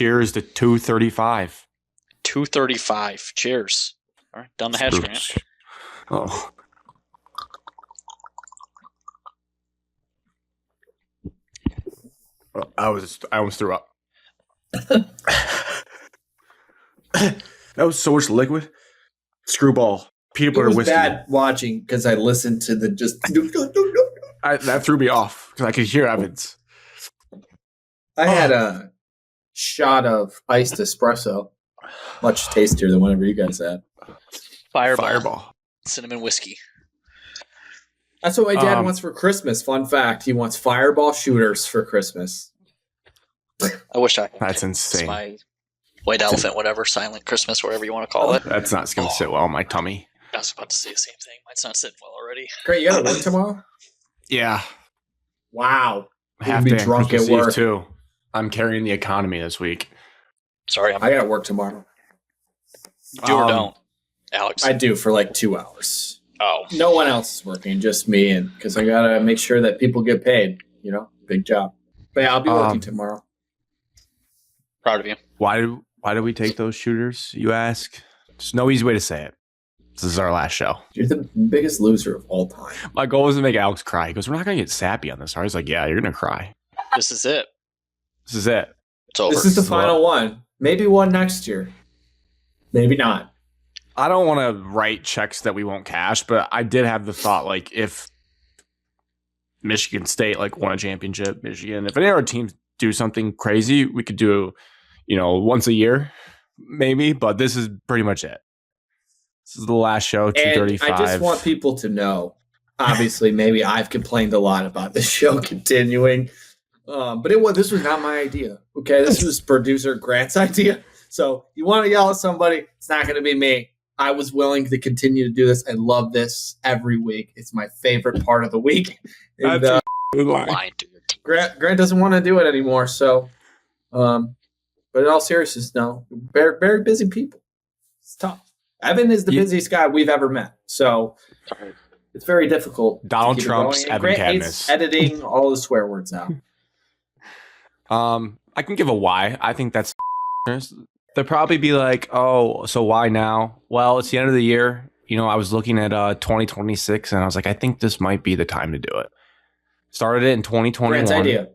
cheers to 235. 235. Cheers. All right, down the hatch, Grant. Oh. I almost threw up. That was so much liquid. Screwball. Peanut butter whiskey. It was bad watching because I listened to the just. That threw me off because I could hear Evans. I had a shot of iced espresso, much tastier than whatever you guys had. Fireball. Cinnamon whiskey. That's what my dad wants for Christmas. Fun fact: he wants fireball shooters for Christmas. I wish I could. That's insane. It's my white elephant, whatever, silent Christmas, whatever you want to call it. That's not going to sit well in my tummy. I was about to say the same thing. Mine's not sitting well already. Great, you got to work tomorrow? Yeah. Wow. Have to be drunk at work too. I'm carrying the economy this week. Sorry, I got to work tomorrow. Do or don't, Alex? I do for like 2 hours. Oh. No one else is working, just me, and because I got to make sure that people get paid. You know, big job. But yeah, I'll be working tomorrow. Proud of you. Why do we take those shooters, you ask? There's no easy way to say it. This is our last show. You're the biggest loser of all time. My goal was to make Alex cry. He goes, we're not going to get sappy on this. I was like, yeah, you're going to cry. This is it. This is it. It's over. This is the final one. Maybe one next year. Maybe not. I don't want to write checks that we won't cash, but I did have the thought, like, if Michigan State, like, won a championship, Michigan, if any of our teams do something crazy, we could do, once a year, maybe, but this is pretty much it. This is the last show, 235. And I just want people to know, obviously, maybe I've complained a lot about this show continuing, but this was not my idea, okay? This was producer Grant's idea. So you want to yell at somebody, it's not going to be me. I was willing to continue to do this. I love this every week. It's my favorite part of the week. And, Grant doesn't want to do it anymore, so... but in all seriousness, no. Very, very busy people. It's tough. Evan is the busiest guy we've ever met. So it's very difficult. Donald Trump's Evan Cadmus. Editing all the swear words out. I can give a why. I think that's they'll probably be like, oh, so why now? Well, it's the end of the year. I was looking at 2026 and I was like, I think this might be the time to do it. Started it in 2021. Grant's idea.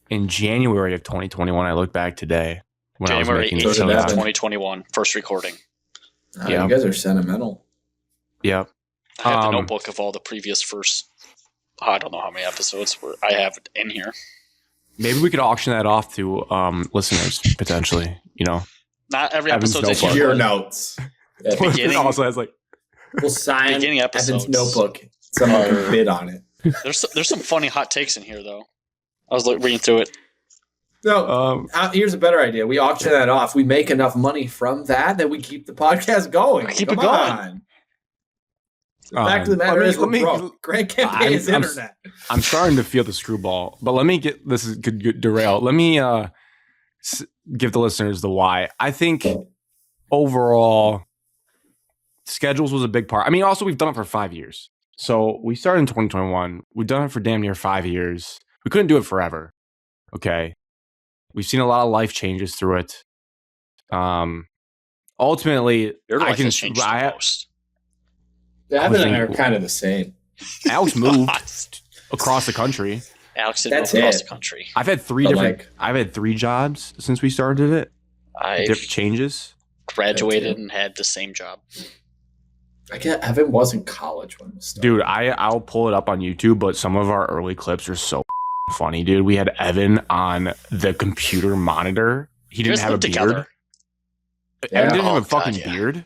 In January of 2021, I look back today when January I was making 18th, 2021, first recording. You guys are sentimental. Yep. I have the notebook of all the previous I don't know how many episodes I have in here. Maybe we could auction that off to listeners, potentially, Not every Evan's episode's notebook. Your notes. The beginning, also has we'll sign beginning episodes. Evan's notebook. Someone can bid on it. There's some funny hot takes in here, though. I was reading through it. No, here's a better idea. We auction that off. We make enough money from that we keep the podcast going. Keep it going. The fact of the matter is, we're broke. Grant can't pay his internet. I'm starting to feel the screwball, but let me get this is good derail. Let me give the listeners the why. I think overall schedules was a big part. I mean, also we've done it for 5 years. So we started in 2021. We've done it for damn near 5 years. We couldn't do it forever. Okay. We've seen a lot of life changes through it. Ultimately, Your life has changed the most. Evan and I are kind of the same. Alex moved across the country. Alex did move across the country. I've had I've had 3 jobs since we started it. Different changes. Graduated and had the same job. I guess Evan was in college when this started. Dude, I'll pull it up on YouTube, but some of our early clips are so funny, dude. We had Evan on the computer monitor. He didn't have a beard. Evan didn't have a fucking beard.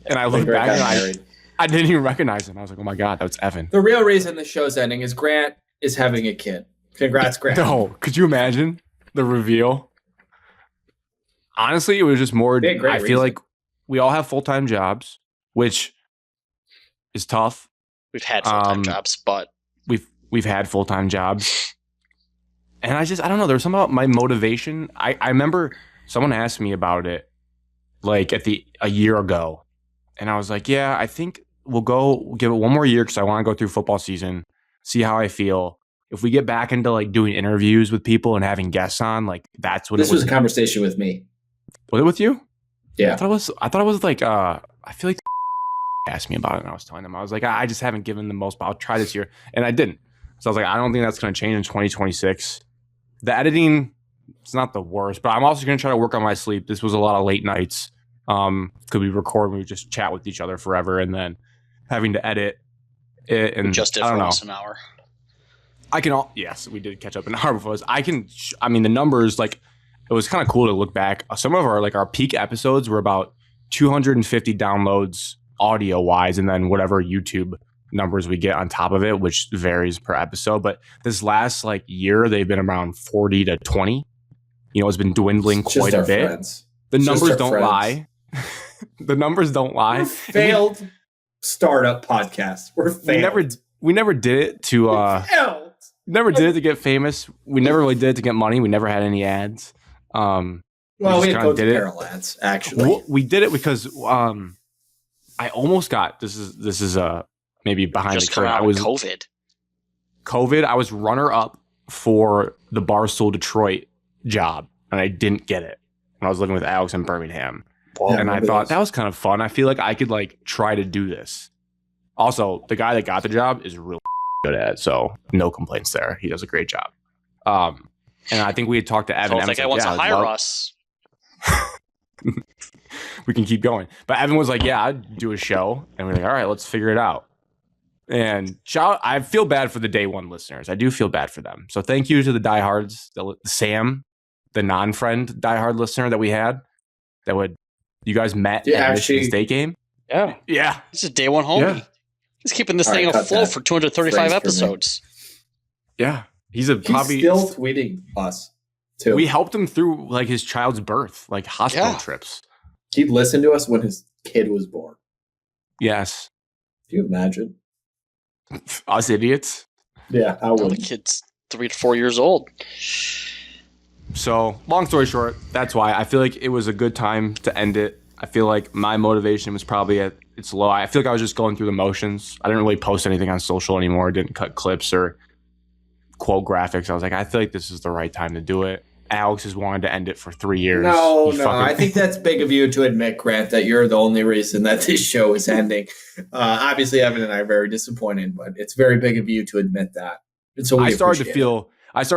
And I looked back and I didn't even recognize him. I was like, oh my God, that's Evan. The real reason the show's ending is Grant is having a kid. Congrats, Grant. No, could you imagine the reveal? Honestly, it was just more, I feel like we all have full-time jobs, which is tough. We've had full-time jobs, but we've had full-time jobs. And I don't know, there was something about my motivation. I remember someone asked me about it like a year ago. And I was like, yeah, I think we'll give it one more year because I want to go through football season, see how I feel. if we get back into like doing interviews with people and having guests on, like that's what This it was a conversation with me. Was it with you? Yeah. I thought it was like I feel like asked me about it and I was telling them, I was like, I just haven't given the most, but I'll try this year. And I didn't. So I was like, I don't think that's going to change in 2026. The editing, it's not the worst, but I'm also going to try to work on my sleep. This was a lot of late nights. Could we record and we just chat with each other forever and then having to edit it. And just did I don't for know. almost an hour. Yes, we did catch up an hour before this. I mean, the numbers, like, it was kind of cool to look back. Some of our peak episodes were about 250 downloads audio wise, and then whatever YouTube numbers we get on top of it, which varies per episode. But this last like year, they've been around 40 to 20. It's been dwindling quite a bit. Friends. The numbers don't lie. The numbers don't lie. We're failed startup podcast. We're failed. We never did it to never did it to get famous. We never really did it to get money. We never had any ads. We had both apparel ads, actually. We did it because I almost got this is maybe behind just the curtain. I was COVID. I was runner up for the Barstool Detroit job, and I didn't get it when I was living with Alex in Birmingham. Yeah, and I thought that was kind of fun. I feel like I could like try to do this. Also, the guy that got the job is really good at it, so no complaints there. He does a great job. And I think we had talked to Evan. I think I want to hire us. We can keep going. But Evan was like, yeah, I'd do a show. And we're like, all right, let's figure it out. And I feel bad for the day one listeners. I do feel bad for them. So thank you to the diehards, Sam, the non-friend diehard listener that we had. You guys met at the Michigan State game. Yeah. Yeah. This is day one homie. Yeah. He's keeping this thing afloat for 235 episodes. Yeah. He's still tweeting us too. We helped him through like his child's birth, like hospital trips. He listened to us when his kid was born. Yes. Do you imagine? Us idiots. Yeah. The kid's 3 to 4 years old. So long story short, that's why I feel like it was a good time to end it. I feel like my motivation was probably at its low. I feel like I was just going through the motions. I didn't really post anything on social anymore. Didn't cut clips or quote graphics. I was like, I feel like this is the right time to do it. Alex has wanted to end it for 3 years. No. I think that's big of you to admit, Grant, that you're the only reason that this show is ending. Obviously, Evan and I are very disappointed, but it's very big of you to admit that. And so I started to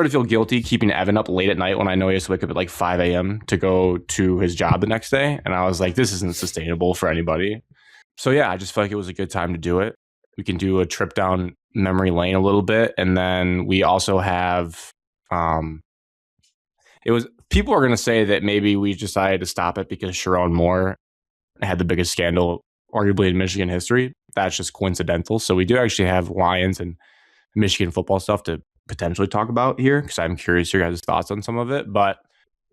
feel guilty keeping Evan up late at night when I know he has to wake up at like 5 a.m. to go to his job the next day. And I was like, this isn't sustainable for anybody. So yeah, I just felt like it was a good time to do it. We can do a trip down memory lane a little bit. And then we also have, people are going to say that maybe we decided to stop it because Sharon Moore had the biggest scandal arguably in Michigan history. That's just coincidental. So we do actually have Lions and Michigan football stuff to potentially talk about here because I'm curious your guys' thoughts on some of it. But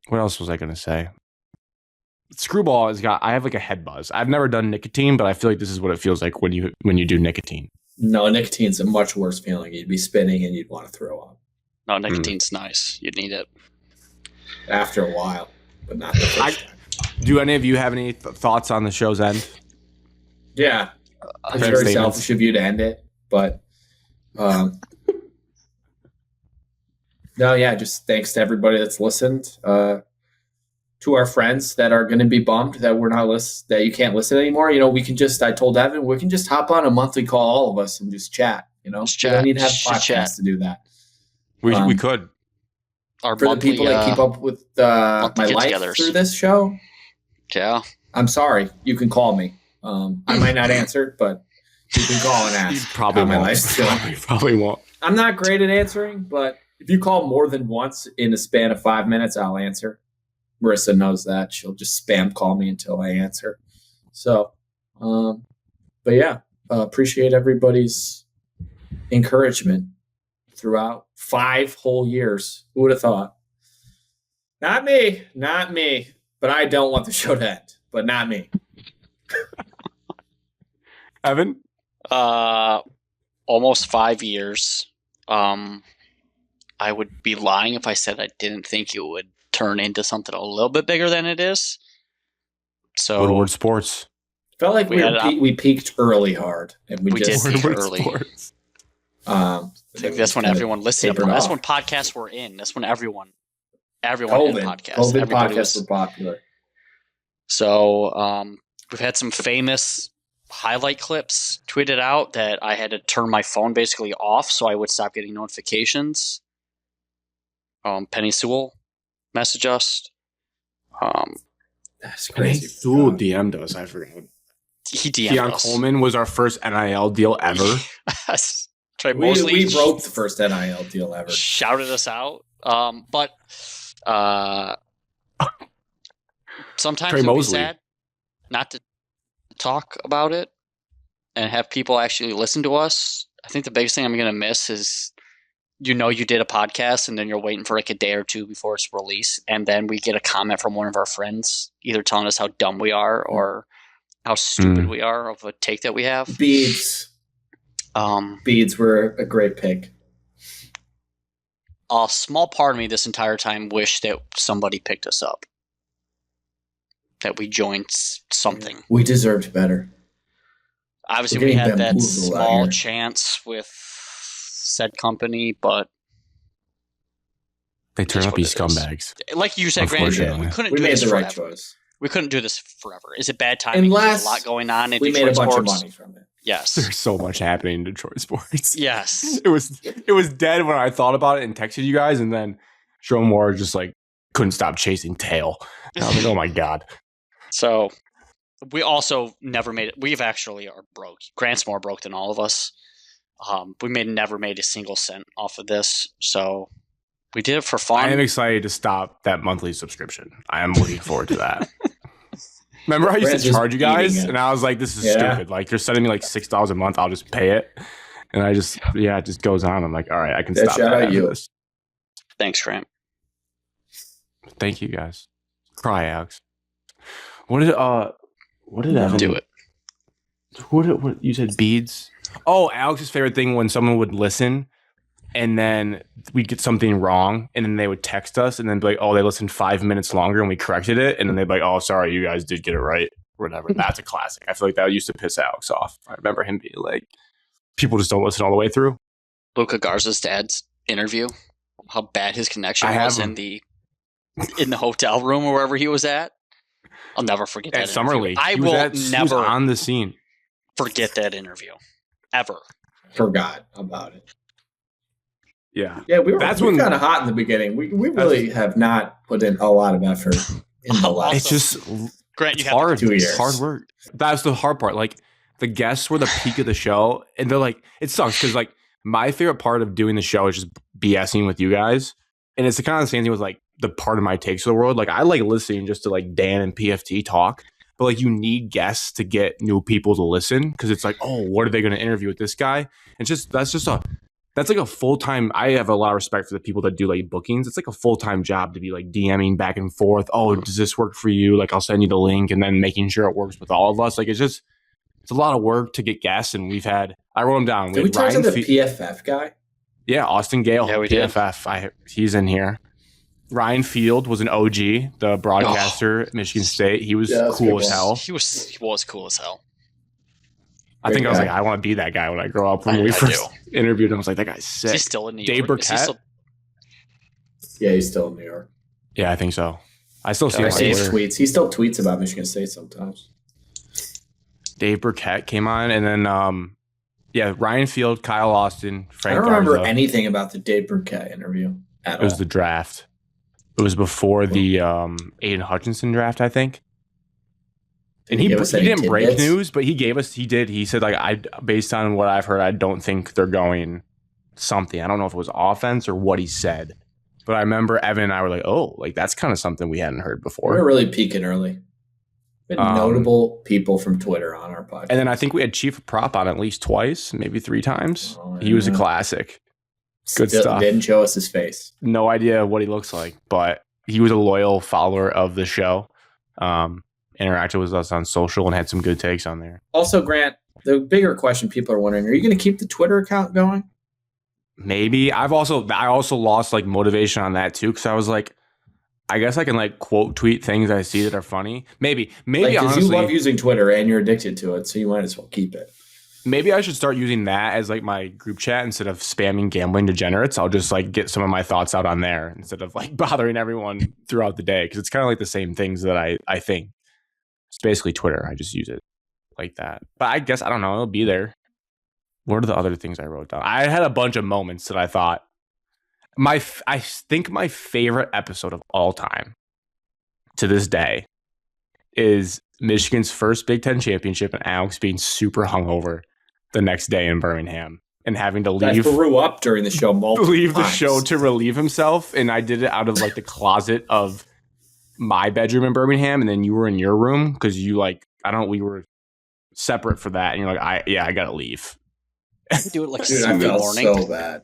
what else was I going to say? Screwball I have like a head buzz. I've never done nicotine, but I feel like this is what it feels like when you do nicotine. No, nicotine's a much worse feeling. You'd be spinning and you'd want to throw up. No, nicotine's nice. You'd need it. After a while, but not the first time. Do any of you have any thoughts on the show's end? Yeah. It's very selfish of you to end it, but no, yeah, just thanks to everybody that's listened. To our friends that are going to be bummed that we're not that you can't listen anymore. I told Evan, we can just hop on a monthly call, all of us, and just chat. We don't need to have a podcast to do that. We could. For the people that keep up with my life through this show. Yeah. I'm sorry. You can call me. I might not answer, but you can call and ask. You probably won't. I'm not great at answering, but if you call more than once in a span of 5 minutes, I'll answer. Marissa knows that. She'll just spam call me until I answer. So, but yeah, appreciate everybody's encouragement throughout 5 whole years. Who would have thought? Not me. But I don't want the show to end. But not me. Evan? Almost 5 years. I would be lying if I said I didn't think it would turn into something a little bit bigger than it is. So Woodward Sports. Felt like we peaked early hard, and we did peak early. I think that's when everyone listened. That's when podcasts were in. That's when everyone had podcasts. COVID podcasts were popular. So we've had some famous highlight clips tweeted out that I had to turn my phone basically off so I would stop getting notifications. Penny Sewell messaged us. That's Penny crazy. Sewell DM'd us. I forgot. He DM'd Keon us. Coleman was our first NIL deal ever. Yes. Trey We Mosley broke the first NIL deal ever. shouted us out. But sometimes Trey it would be Mosley. sad not to talk about it and have people actually listen to us. I think the biggest thing I'm going to miss is, you did a podcast and then you're waiting for like a day or two before it's released. And then we get a comment from one of our friends, either telling us how dumb we are or how stupid we are of a take that we have. Beads were a great pick. A small part of me this entire time wished that somebody picked us up, that we joined something. We deserved better. Obviously, We're we getting had that bamboozled out small here. chance with said company, but They turn That's up what these it is. scumbags. like you said, Grant, Unfortunately. we couldn't We do made this the right forever. choice. We couldn't do this forever. Is it bad timing? Unless There's a lot going on in We Detroit made a bunch sports. of money from it. Yes. There's so much happening in Detroit sports. Yes. It was dead when I thought about it and texted you guys, and then Jerome Moore just like couldn't stop chasing tail. And I was like, oh my god. So we also never made it. We've actually are broke. Grant's more broke than all of us. We never made a single cent off of this. So we did it for fun. I am excited to stop that monthly subscription. I am looking forward to that. Remember, I used Brand's to just charge you guys, eating it. and I was like, "This is Yeah. stupid. Like, you're sending me like $6 a month. I'll just pay it." And it just goes on. I'm like, "All right, I can Yeah, stop shout that out after you. this." Thanks, Grant. Thank you, guys. Cry, Alex. What did Evan Do it. What you said? Beads. Oh, Alex's favorite thing when someone would listen, and then we'd get something wrong, and then they would text us, and then be like, "Oh, they listened 5 minutes longer, and we corrected it," and then they'd be like, "Oh, sorry, you guys did get it right." Or whatever. That's a classic. I feel like that used to piss Alex off. I remember him being like, "People just don't listen all the way through." Luca Garza's dad's interview. How bad his connection I have was in the hotel room or wherever he was at. I'll never forget At that Summer interview. League, I He was will never on the scene. forget that interview. Ever. Forgot about it. Yeah, Yeah, we were when- kind of hot in the beginning. We really have not put in a lot of effort in the last. it's just Grant, you it's have hard. 2 years. It's hard work. That's the hard part. Like the guests were the peak of the show, and they're like, it sucks because like my favorite part of doing the show is just BSing with you guys, and it's the kind of same thing with like the part of my takes of the world. Like I like listening just to like Dan and PFT talk, but like you need guests to get new people to listen because it's like, oh, what are they going to interview with this guy? It's just that's like a full time. I have a lot of respect for the people that do like bookings. It's like a full time job to be like DMing back and forth. Oh, does this work for you? Like I'll send you the link, and then making sure it works with all of us. Like it's a lot of work to get guests, and I wrote them down. Did we talk to the PFF guy? Yeah, Austin Gale, Yeah, we did. PFF. He's in here. Ryan Field was an OG, the broadcaster at Michigan State. He was Yeah, that's cool good as one. hell. He was cool as hell. I think I was guy. like, I want to be that guy when I grow up. When I we do. first interviewed him, I was like, that guy's Is sick. he still in New Dave York? Is he Burkett? still- Yeah, he's still in New York. Yeah, I think so. I still see him I on see his Twitter. tweets. He still tweets about Michigan State sometimes. Dave Burkett came on, and then Ryan Field, Kyle Austin, Frank I don't remember Garza. anything about the Dave Burkett interview at It was all. the draft. It was before the Aiden Hutchinson draft, I think. And he give us any didn't break tidbits? news, but he did. He said, like, based on what I've heard, I don't think they're going something. I don't know if it was offense or what he said. But I remember Evan and I were like, oh, like that's kind of something we hadn't heard We're before. really peaking early. We had notable people from Twitter on our podcast. And then I think we had Chief of Prop on at least twice, maybe 3 times. Oh, He was a yeah. Good Still stuff. Didn't show us his face. No idea what he looks like, but he was a loyal follower of the show. Interacted with us on social and had some good takes on there. Also, Grant, the bigger question people are wondering: are you going to keep the Twitter account going? Maybe I also lost like motivation on that too because I was like, I guess I can like quote tweet things I see that are funny. Maybe Like, 'cause honestly, you love using Twitter and you're addicted to it, so you might as well keep it. Maybe I should start using that as like my group chat instead of spamming gambling degenerates. I'll just like get some of my thoughts out on there instead of like bothering everyone throughout the day because it's kind of like the same things that I think. It's basically Twitter. I just use it like that. But I guess I don't know. It'll be there. What are the other things I wrote down? I had a bunch of moments that I thought I think my favorite episode of all time to this day is Michigan's first Big Ten championship and Alex being super hungover the next day in Birmingham and having to I leave threw up during the show multiple leave the times. show to relieve himself. And I did it out of like the closet of my bedroom in Birmingham. And then you were in your room because you like, we were separate for that. And you're like, I gotta leave. We do it like Dude, 6 I in the felt morning. so bad.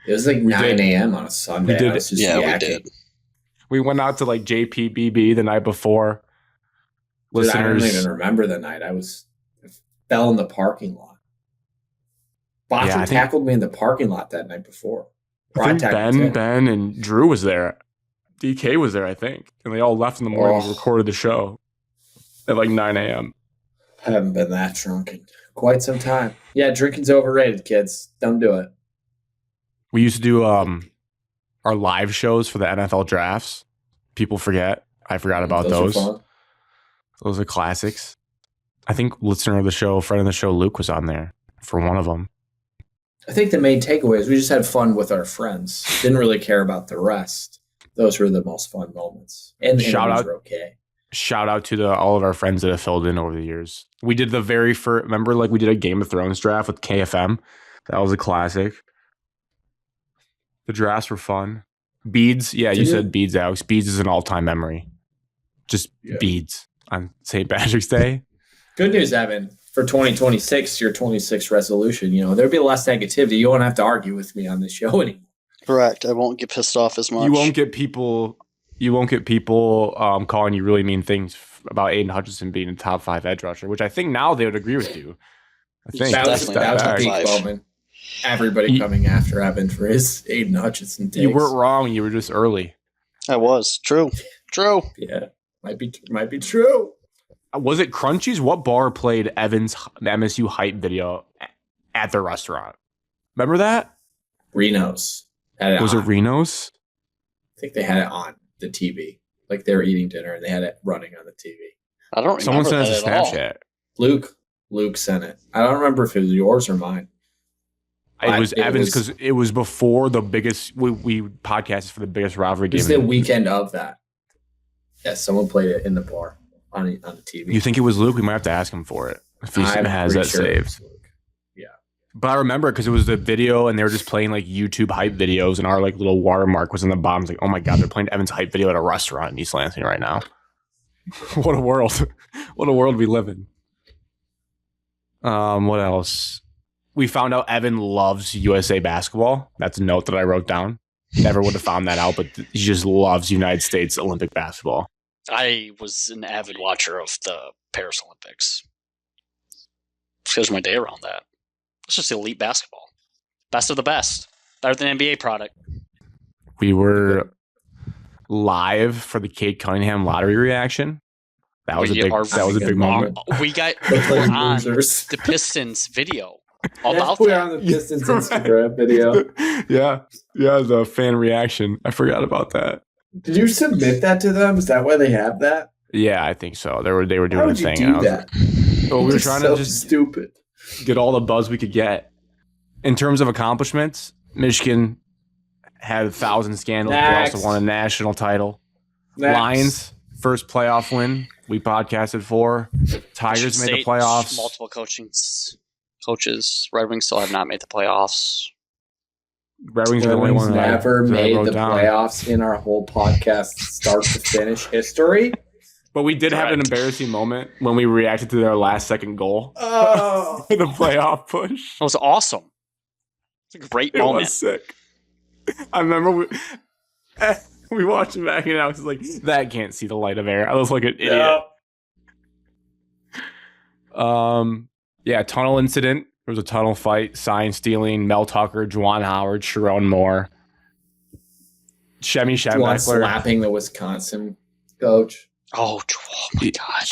It was like 9 a.m. on a Sunday. We did I was just Yeah, we yakking. did. We went out to like JPBB the night before. Dude, I don't Listeners, even remember the night. I fell in the parking lot. Botcher Yeah, I think- tackled me in the parking lot that night before. Or I think tackled him. Ben and Drew was there. DK was there, I think. And they all left in the morning and Oh. recorded the show at like 9 a.m. I haven't been that drunk in quite some time. Yeah, drinking's overrated, kids. Don't do it. We used to do our live shows for the NFL drafts. People forget. I forgot about those. are fun. Those are classics. I think listener of the show, friend of the show, Luke was on there for one of them. I think the main takeaway is we just had fun with our friends. Didn't really care about the rest. Those were the most fun moments. And the Shout interviews out- were okay. Shout out to all of our friends that have filled in over the years. We did the very first, remember like we did a Game of Thrones draft with KFM? That was a classic. The drafts were fun. Beads, yeah, you Did said it? beads, Alex. Beads is an all-time memory. Just Yeah. beads on St. Patrick's Day. Good news, Evan. For 2026, your 26 resolution, there'll be less negativity. You won't have to argue with me on this show anymore. Correct. I won't get pissed off as much. You won't get people calling you really mean things about Aiden Hutchinson being a top 5 edge rusher, which I think now they would agree with you. I think That was Definitely a top big five. moment. Everybody You- coming after Evan for his Aiden Hutchinson takes. you weren't wrong. You were just early. I was. True. Yeah, might be true. Was it Crunchies? What bar played Evan's MSU hype video at the restaurant? Remember that? Reno's had it Was on. it Reno's? I think they had it on the TV. Like they were eating dinner and they had it running on the TV. I don't Someone remember sent us a that at all. Snapchat. Luke sent it. I don't remember if it was yours or mine. It was It Evan's was- because it was before the biggest. We podcasted for the biggest rivalry It was game. the weekend of that. Yeah, someone played it in the bar on the TV. You think it was Luke? We might have to ask him for it if he I'm has pretty that sure it saved. was Luke. But I remember because it was the video and they were just playing like YouTube hype videos and our like little watermark was in the bottom. It's like, oh my God, they're playing Evan's hype video at a restaurant in East Lansing right now. What a world. What a world we live in. What else? We found out Evan loves USA basketball. That's a note that I wrote down. Never would have found that out, but he just loves United States Olympic basketball. I was an avid watcher of the Paris Olympics. Schedules my day around that. It's just elite basketball. Best of the best. Better than NBA product. We were live for the Kate Cunningham lottery reaction. That was a We big. are- That was a big moment. We got Look we're like on losers. the Pistons video about We're that. on the Pistons Instagram video. yeah, the fan reaction. I forgot about that. Did you submit that to them? Is that why they have that? Yeah, I think so. They were Why doing a would you thing. do and I was that? like, well, we were It's trying so to just stupid. get all the buzz we could get. In terms of accomplishments, Michigan had 1,000 scandals. They Next. also won a national title. Next. Lions, first playoff win. We podcasted for. Tigers made the State, playoffs. Multiple coaches. Red Wings still have not made the playoffs. Red Wings are the only Wings one that never that I made wrote the down. playoffs in our whole podcast start to finish history. But we did have an Correct. embarrassing moment when we reacted to their last second goal Oh, for the playoff push. It was awesome. It's a great It moment. was sick. I remember we watched it back and I was like, that can't see the light of air. I was like an idiot. Yeah, tunnel incident. There was a tunnel fight, sign stealing, Mel Tucker, Juwan Howard, Sharon Moore, Shemi One Schembechler. slapping the Wisconsin coach. Oh my God.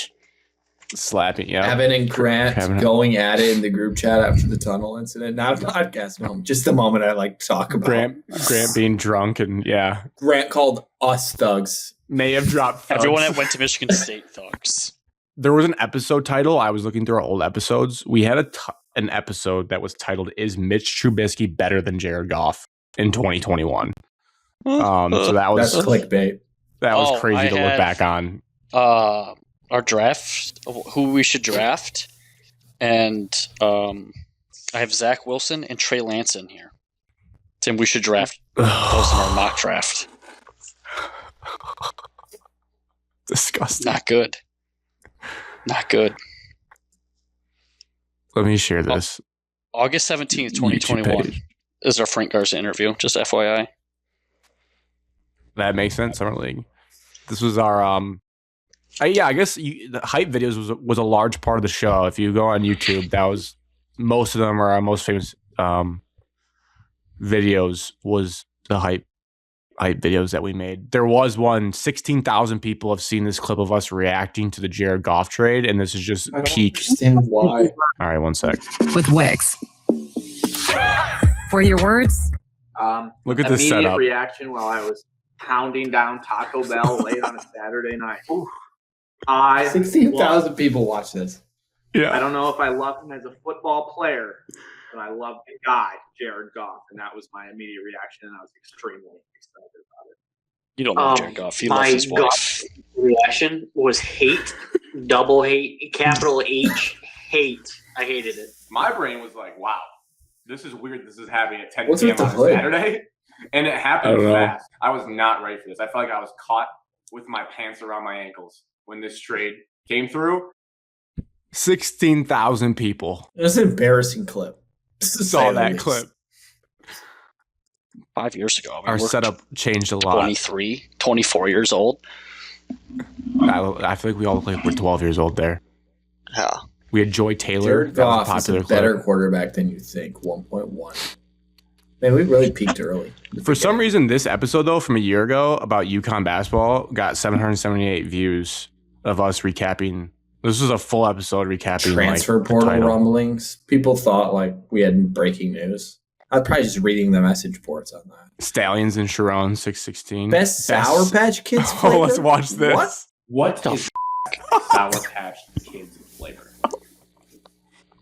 Slapping, yeah. Evan and Grant Having it. going at it in the group chat after the tunnel incident. Not a podcast moment, just the moment I like to talk about. Grant being drunk and yeah. Grant called us thugs. May have dropped thugs. Everyone that went to Michigan State thugs. There was an episode title. I was looking through our old episodes. We had an episode that was titled "Is Mitch Trubisky Better Than Jared Goff in 2021?" So That's clickbait. That was crazy to look back on. Our draft, who we should draft, and I have Zach Wilson and Trey Lance in here. Tim, we should draft those in our mock draft. Disgusting. Not good. Not good. Let me share this. August 17th, 2021 is our Frank Garza interview, just FYI. That makes sense. Summer League. This was our I guess the hype videos was a large part of the show. If you go on YouTube, that was most of them are our most famous videos was the hype videos that we made. There was 16,000 people have seen this clip of us reacting to the Jared Goff trade, and this is just peak. Understand why. All right, one sec. With Wix. For your words, Look at this setup. Reaction while I was pounding down Taco Bell late on a Saturday night. 16,000 people watch this. I Yeah. don't know if I love him as a football player, but I love the guy, Jared Goff, and that was my immediate reaction, and I was extremely excited about it. You don't know Jared Goff. He loves his wife. Reaction was hate, double hate, capital H, hate. I hated it. My brain was like, wow, this is weird. This is happening at 10 What's p.m. with the on a play? Saturday. And it I happened don't know. fast. I was not ready for this. I felt like I was caught with my pants around my ankles when this trade came through. 16,000 people It was an embarrassing clip. saw that clip. 5 years ago. I mean, Our we're setup changed a lot. 23, 24 years old. I feel like we all look like we're 12 years old there. Yeah. We had Joy Taylor. Jared That was Goff is a popular better clip. quarterback than you think. 1.1. Man, we really peaked early. For some reason, this episode, though, from a year ago about UConn basketball got 778 views of us recapping. This was a full episode recapping. Transfer like, portal title. rumblings. People thought like we had breaking news. I was probably just reading the message boards on that. Stallions and Sharon 616. Best Sour Patch Kids Oh, flavor? let's watch this. What? What The is Sour Patch Kids flavor?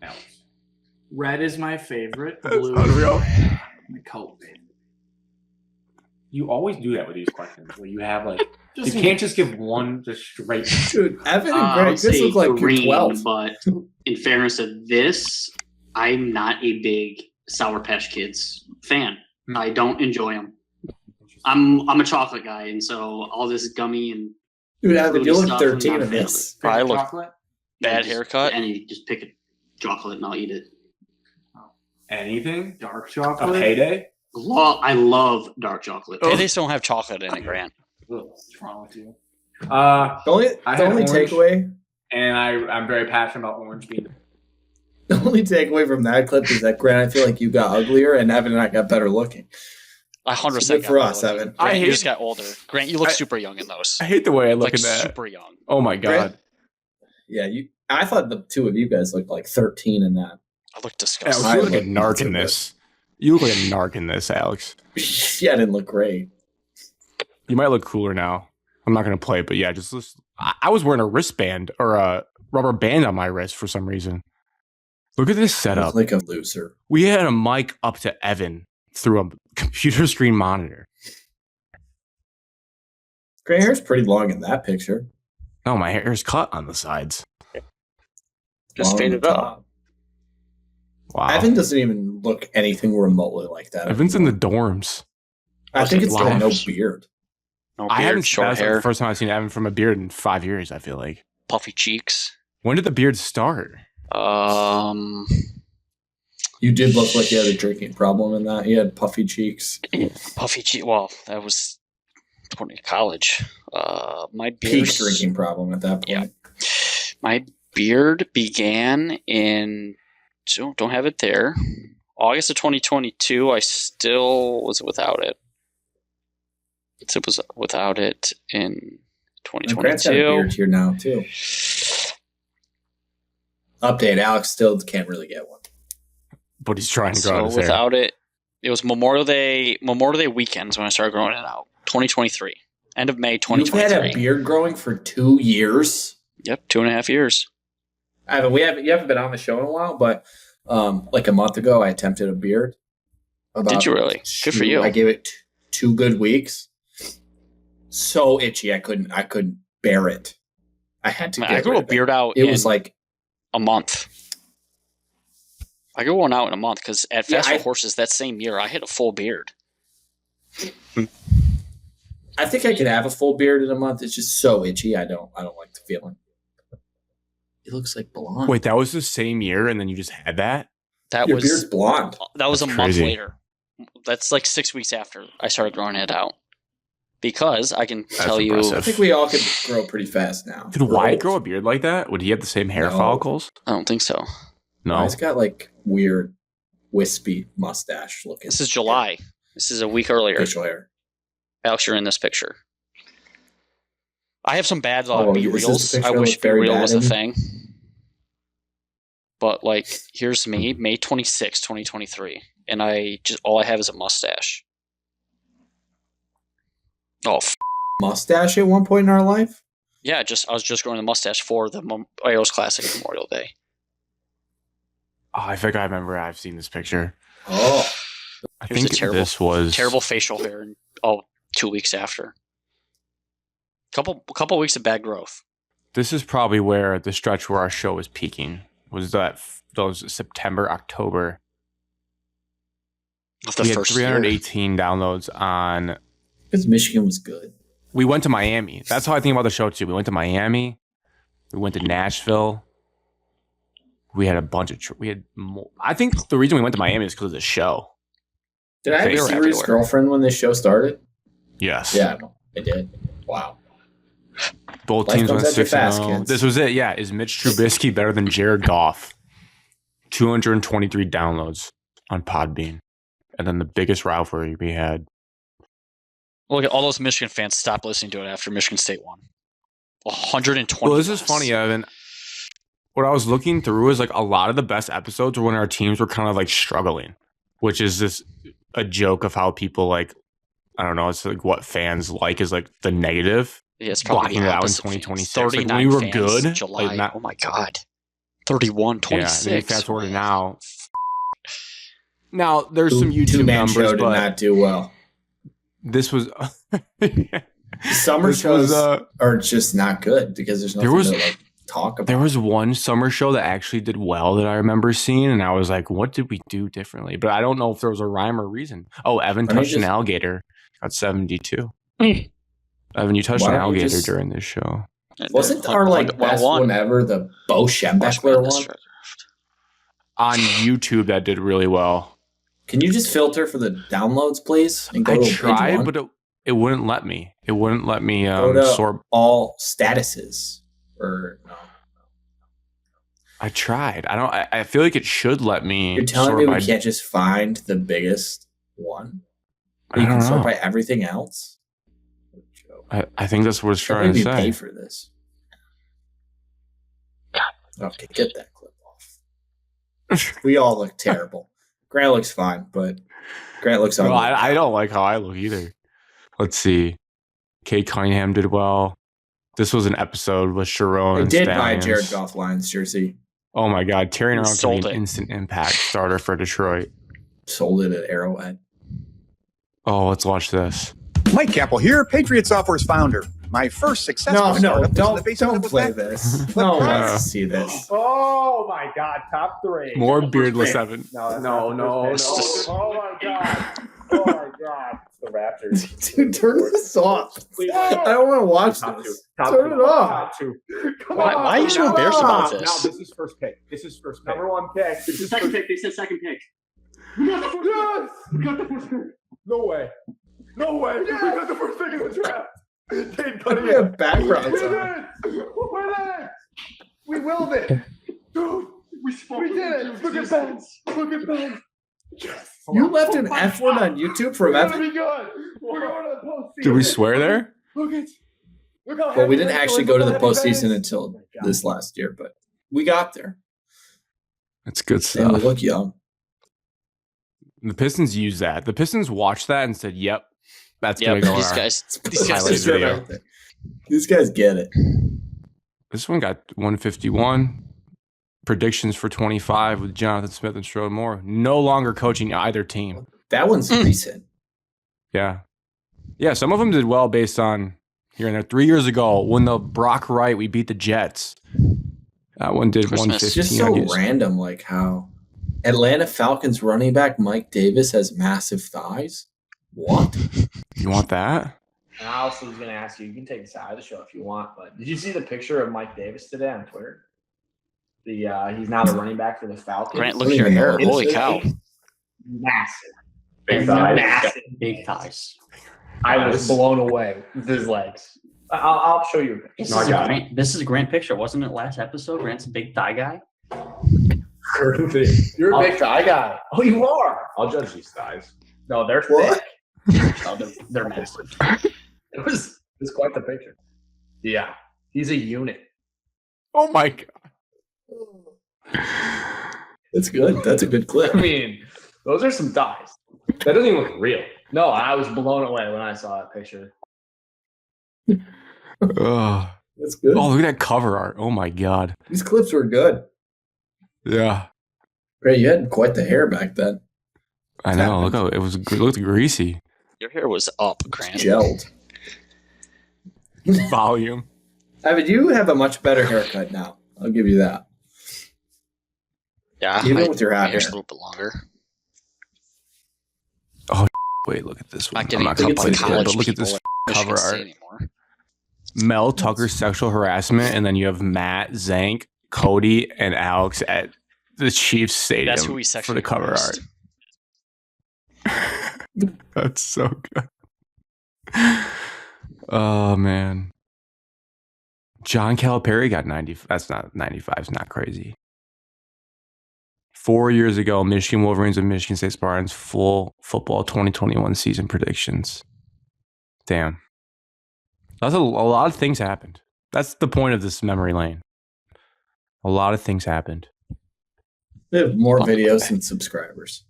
Alex. Red is my favorite. That's Blue unreal. is my coat. You always do that with these questions where you have like, you can't just give one just straight. Dude, Evan and I Greg, would this say look like you're green, 12. but in fairness to this, I'm not a big Sour Patch Kids fan. I don't enjoy them. I'm a chocolate guy, and so all this gummy and Dude, Evan, you fruity look stuff, I'm 13 not a in fan of this. I look chocolate? bad just haircut. Any, just pick a chocolate and I'll eat it. Anything? Dark A chocolate. payday? I love dark chocolate. Paydays don't have chocolate in it, Grant. Ugh, what's wrong with you? The only, I the had only orange. takeaway And I'm very passionate about orange being. the only takeaway from that clip is that Grant, I feel like you got uglier and Evan and I got better looking. I 100% Good for got us, older. Evan. Grant, I you hate- just got older. Grant, you look I- super young in those. I hate the way I look Like at that. super young. Oh my God. Grant? Yeah, I thought the two of you guys looked like 13 in that. I look Alex, disgusting. you look like a look narc not so in this. You look like a narc in this, Alex. Yeah, I didn't look great. You might look cooler now. I'm not going to play it, but yeah, just listen. I was wearing a wristband or a rubber band on my wrist for some reason. Look at this I setup. look like a loser. We had a mic up to Evan through a computer screen monitor. Gray hair's pretty long in that picture. No, my hair is cut on the sides. Just Long fade on it the up. top. Wow. Evan doesn't even look anything remotely like that. Evan's in the dorms. I think it's Wow. the no beard. No I haven't beard, short that's the hair, first time I've seen Evan from a beard in 5 years, I feel like. puffy cheeks. When did the beard start? You did look like you had a drinking problem in that. You had puffy cheeks. Puffy cheek. Well, that was going to college. My Peak beard. drinking problem at that point. Yeah. My beard began in. Don't have it there. August of 2022. I still was without it. It was without it in And Grant's got a 2022. beard here now too. Update: Alex still can't really get one. But he's trying to grow out So his hair. without it, it was Memorial Day weekends when I started growing it out. 2023, end of May You've 2023. had a beard growing for 2 years. Yep, 2.5 years. You haven't been on the show in a while, but like a month ago, I attempted a beard. Did you really? Good for you. I gave it 2 good weeks. So itchy, I couldn't bear it. I had to. I grew a beard out. It was like a month. I grew one out in a month because at Fast for Horses that same year I hit a full beard. I think I could have a full beard in a month. It's just so itchy. I don't like the feeling. It looks like blonde. Wait, that was the same year, and then you just had that? Your beard's blonde. That was That's a month crazy. later. That's like 6 weeks after I started growing it out. Because I can tell you, impressive. I think we all could grow pretty fast now. Did Wyatt grow a beard like that? Would he have the same hair No. follicles? I don't think so. No. He's got like weird, wispy mustache looking. This is July. This is a week earlier. Facial hair. Alex, you're in this picture. I have some bad Oh, Be is this Reals. the picture I that wish looked Be very Real bad was a in? thing. But like, here's me, May 26, 2023, and all I have is a mustache. Oh, Mustache at one point in our life? yeah, I was just growing the mustache for the Ios Classic Memorial Day. Oh, I think I remember. I've seen this picture. Oh. I Here's think a terrible- this was Terrible facial hair, and 2 weeks after. Couple weeks of bad growth. This is probably where the stretch where our show was peaking. Was those September, October? Of the We had first year. 318 downloads on. Because Michigan was good. We went to Miami. That's how I think about the show too. We went to Miami. We went to Nashville. We had a bunch of. We had more. I think the reason we went to Miami is because of the show. Did I have They a were serious everywhere. girlfriend when this show started? Yes. Yeah, I did. Wow. Both Life teams went comes at you 6-0. fast, kids. This was it. Yeah. Is Mitch Trubisky better than Jared Goff? 223 downloads on Podbean. And then the biggest rivalry we had. Look at all those Michigan fans stopped listening to it after Michigan State won. 120. Well, this is less. funny, Evan. What I was looking through is like a lot of the best episodes were when our teams were kind of like struggling, which is just a joke of how people like, I don't know, it's like what fans like is like the negative. Yeah, it's probably blocking the it out in opposite. 2026. Like, when 39 we were fans, good, July. like, not- Oh my god. 31, Yeah, and then 26. fast forward to now. Now there's some YouTube Two-man show numbers, did but not do well. this was Summer This shows was, are just not good because there's nothing was- to like talk about. there was one summer show that actually did well that I remember seeing, and I was like, what did we do differently? But I don't know if there was a rhyme or reason. Oh, Evan Why don't touched you an just- alligator, got 72. Mm. Evan, you touched Why an don't you alligator just- during this show. Wasn't our like best one ever the Bo Schembechler one? On YouTube, that did really well. Can you just filter for the downloads, please? And go I to page tried, one? but it wouldn't let me. It wouldn't let me Go to sort. all statuses. Or no. I tried. I feel like it should let me. You're telling sort me we by- can't just find the biggest one? I You can don't sort know. by everything else? I think that's what it's Don't trying make to me say. pay for this. Okay, get that clip off. We all look terrible. Grant looks fine, but Grant looks No, ugly. I don't like how I look either. Let's see. Kate Cunningham did well. This was an episode with Sharon I and did buy a Stallions. Jared Goff Lions jersey. Oh my God, Terry You Arnold could sold be an it. instant impact starter for Detroit. Sold it at Arrowhead. Oh, let's watch this. Mike Campbell here, Patriot Software's founder. My first successful startup was in the basement of a play factory. this. No one wants to see this. Oh my God, top 3. More beardless Evan. No, that's No, not the no, first pick. no. Oh my God. Oh my God. It's the Raptors. Dude, turn this off. Please. I don't want to watch Top 2. this. Top Turn 2. it off. Top 2. Come Why are you so now. embarrassed about Now, this? this is first pick. This is first pick. Number 1 pick. This is Second first pick. They said second pick. Yes! We got the first pick. No way. No way. We got the first pick in the draft. Kate Why do we Cunningham. have backgrounds We did on? it. We did it. We willed it. Dude, we did it. Look at Ben. Look at Ben. Yes. You left an F word on YouTube from We're gonna Evan? be good. We're going to the postseason. Did we swear there? Look at. Look how Well, we happy didn't Ben actually is. go to Look the how happy Ben postseason is. until Oh my God. this last year, but we got there. That's good And we stuff. look young. The Pistons use that. The Pistons watched that and said, "Yep, that's Yep, gonna go on these our guys. These highlight guys. video." These guys get it. This one got 151. Predictions for 25 with Jonathan Smith and Sherrod Moore. No longer coaching either team. That one's recent. Yeah. Yeah, some of them did well based on here and there. 3 years ago, when the Brock Wright, we beat the Jets. That one did Christmas. 115. It's just so random, like how Atlanta Falcons running back Mike Davis has massive thighs. What? You want that? And I also was going to ask you, you can take this out of the show if you want, but did you see the picture of Mike Davis today on Twitter? He's now the running back for the Falcons. Grant, look at your hair. It's Holy cow. Massive. Big thighs. Massive. Big thighs. I was blown away with his legs. I'll show you a picture. This is a Grant picture. Wasn't it last episode? Grant's a big thigh guy. You're a big thigh guy. Oh, you are. I'll judge these thighs. No, they're What? thick. No, they're massive. It was quite the picture. Yeah. He's a unit. Oh my God. That's good. That's a good clip. I mean, those are some thighs. That doesn't even look real. No, I was blown away when I saw that picture. Ugh. That's good. Oh, look at that cover art. Oh my God. These clips were good. Yeah. Great, you had quite the hair back then. I know. Look how it looked greasy. Your hair was up, Grant. Gelled. Volume. Evan, you have a much better haircut now. I'll give you that. Yeah, Even with your my hat hair's hair. a little bit longer. Wait, look at this one. Not getting I'm not gonna it's play like this, college but look at this people cover Michigan State art. anymore. Mel Tucker sexual harassment, and then you have Matt, Zank, Cody, and Alex at the Chiefs Stadium That's who we for sexually the cover harassed. art. That's so good. Oh man, John Calipari got 90. That's not 95. It's not crazy. 4 years ago, Michigan Wolverines and Michigan State Spartans full football 2021 season predictions. Damn. That's a lot of things happened. That's the point of this memory lane. A lot of things happened. We have more videos than subscribers.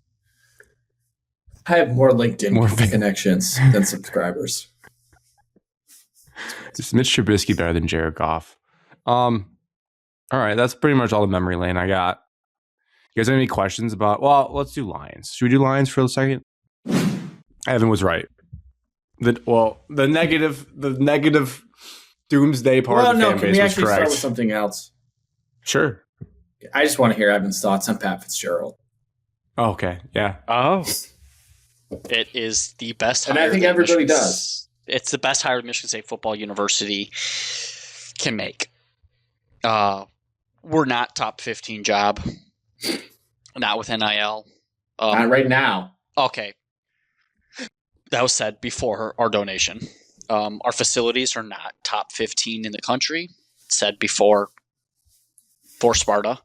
I have more LinkedIn connections than subscribers. Is Mitch Trubisky better than Jared Goff? All right, that's pretty much all the memory lane I got. You guys have any questions about? Well, let's do Lions. Should we do Lions for a second? Evan was right. The negative doomsday part of the fan can base we was actually start correct. with something else? Sure. I just want to hear Evan's thoughts on Pat Fitzgerald. Oh, okay. Yeah. Oh. It is the best And I hire think that everybody Michigan- does. It's the best hire Michigan State Football University can make. We're not top 15 job. Not with NIL. Not right now. Okay. That was said before our donation. Our facilities are not top 15 in the country. Said before for Sparta.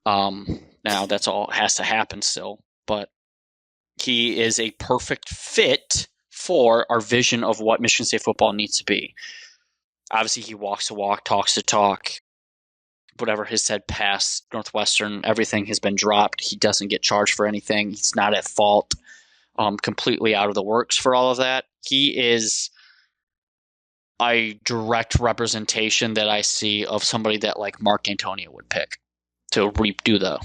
Now that's all has to happen still. But he is a perfect fit for our vision of what Michigan State football needs to be. Obviously, he walks the walk, talks the talk. Whatever has said past Northwestern, everything has been dropped. He doesn't get charged for anything. He's not at fault. Completely out of the works for all of that. He is a direct representation that I see of somebody that like Mark Antonio would pick to redo the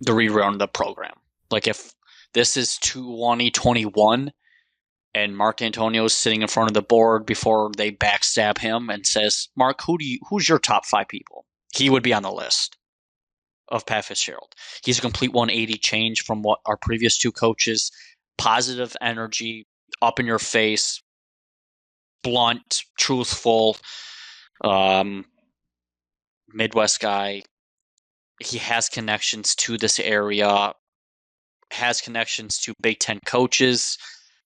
rerun the program. Like if this is 2021 and Mark Antonio is sitting in front of the board before they backstab him and says, Mark, who's your top 5 people? He would be on the list of Pat Fitzgerald. He's a complete 180 change from what our previous 2 coaches. Positive energy, up in your face, blunt, truthful, Midwest guy. He has connections to this area, has connections to Big Ten coaches.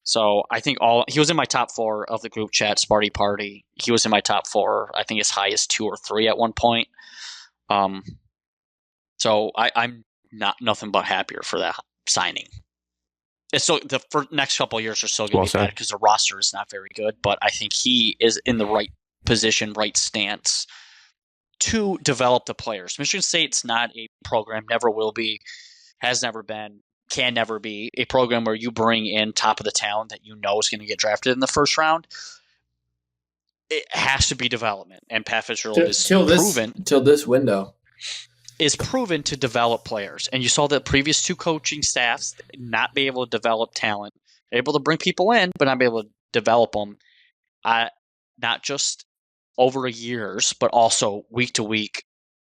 So I think he was in my top 4 of the group chat Sparty Party. He was in my top 4, I think as high as 2 or 3 at one point. So I'm nothing but happier for that signing. It's so the next couple of years are still going to be bad because the roster is not very good. But I think he is in the right position, right stance to develop the players. Michigan State's not a program, never will be, has never been, can never be a program where you bring in top of the town that you know is going to get drafted in the first round. It has to be development, and Pat Fitzgerald till this window is proven to develop players. And you saw the previous two coaching staffs not be able to develop talent, able to bring people in, but not be able to develop them, not just over years, but also week to week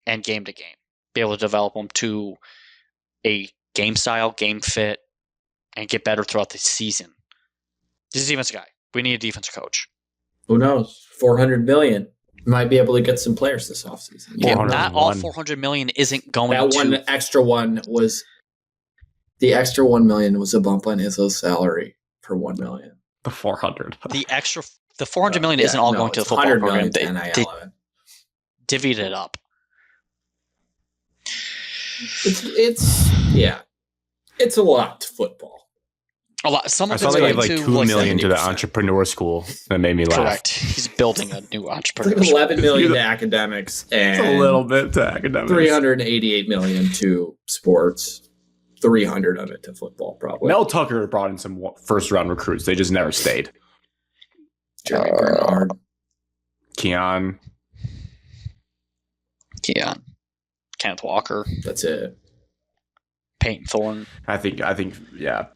and game to game. Be able to develop them to a game style, game fit, and get better throughout the season. This is a defensive guy. We need a defense coach. Who knows? $400 million. Might be able to get some players this offseason. Yeah, not all $400 million isn't going that to. One extra one was the extra $1 million was a bump on Izzo's salary for $1 million. The 400. The $400 million isn't all going to the football program. They divvied it up. It's a lot to football. A lot. Some I of saw it's they going gave like to $2 million to the 70%. entrepreneur school. That made me laugh. correct. He's building a new It's entrepreneur. like $11 million to academics and It's a little bit to academics. $388 million to sports. 300 of it to football, probably. Mel Tucker brought in some first round recruits. They just never stayed. Jeremy Bernard. Keon. Keon, Kenneth Walker, That's it. Peyton Thorne. I think, yeah.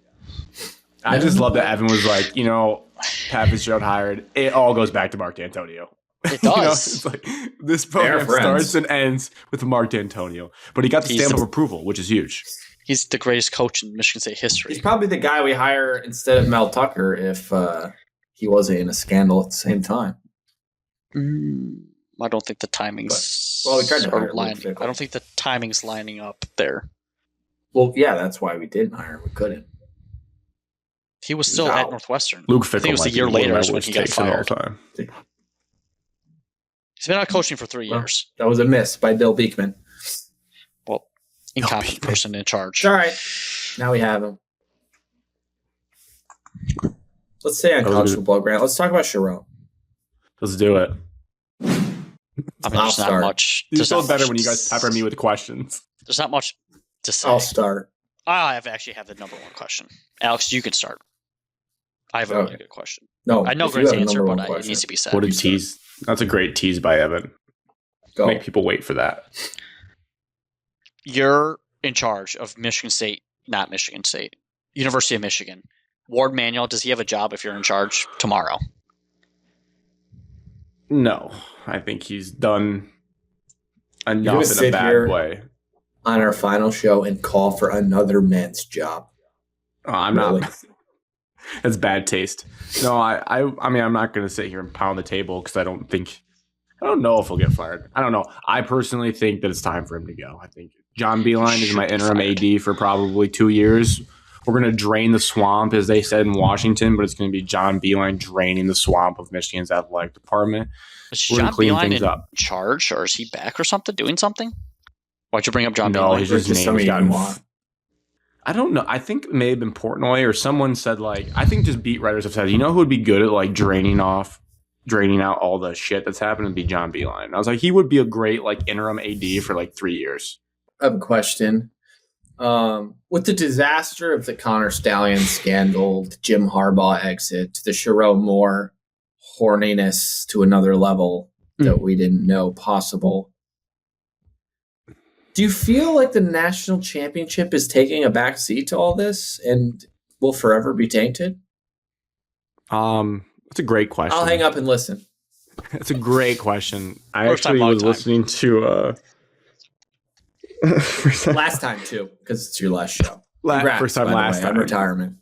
I just love that Evan was like, Pat Fitzgerald hired. It all goes back to Mark D'Antonio. It does. It's like this program starts and ends with Mark D'Antonio, but he got the stamp of approval, which is huge. He's the greatest coach in Michigan State history. He's probably the guy we hire instead of Mel Tucker if he wasn't in a scandal at the same time. I don't think the timings we tried to hire are lining. Luke Fickell. I don't think the timing's lining up there. Well, yeah, that's why we didn't hire him. We couldn't. He was still at Northwestern. Luke I Fickell think it was might a year be one of later my is when worst he got takes of all fired. time. He's been out coaching for 3 years. That was a miss by Bill Beekman. Well, incompetent person in charge. It's all right. Now we have him. Let's stay on college football, Grant. Let's talk about Sharon. Let's do it. I mean, there's not much. You There's feel not better much when you to guys pepper me with questions. There's not much to say. I'll start. I actually have the number one question. Alex, you can start. I have a really good question. No, I know if you Grant's have a answer, number but one it needs to be said. What a tease. That's a great tease by Evan. Go. Make people wait for that. You're in charge of Michigan State, not Michigan State, University of Michigan. Ward Manuel, does he have a job if you're in charge tomorrow? No, I think he's done You're enough gonna in a sit bad here way. on our final show and call for another men's job. Oh, I'm Really? not. That's bad taste. No, I mean, I'm not going to sit here and pound the table because I don't know if he'll get fired. I don't know. I personally think that it's time for him to go. I think John Beilein is my interim AD for probably 2 years. We're going to drain the swamp, as they said in Washington, but it's going to be John Beilein draining the swamp of Michigan's athletic department. Is We're gonna John clean Beilein things in up. charge, or is he back or something, doing something? Why'd you bring up John No, Beilein? he's just Just name's somebody you gotten. want. I don't know. I think it may have been Portnoy or someone said I think just beat writers have said, who would be good at draining out all the shit that's happened? Would be John Beilein. I was like, he would be a great interim AD for 3 years. I have a question. With the disaster of the Connor Stallion scandal, the Jim Harbaugh exit, the Sherrod Moore horniness to another level that we didn't know possible, do you feel like the national championship is taking a back seat to all this and will forever be tainted? That's a great question. I'll hang up and listen. That's a great question. I First time, actually long was time. listening to Last time, too, because it's your last show. first time by the last way, time. on retirement.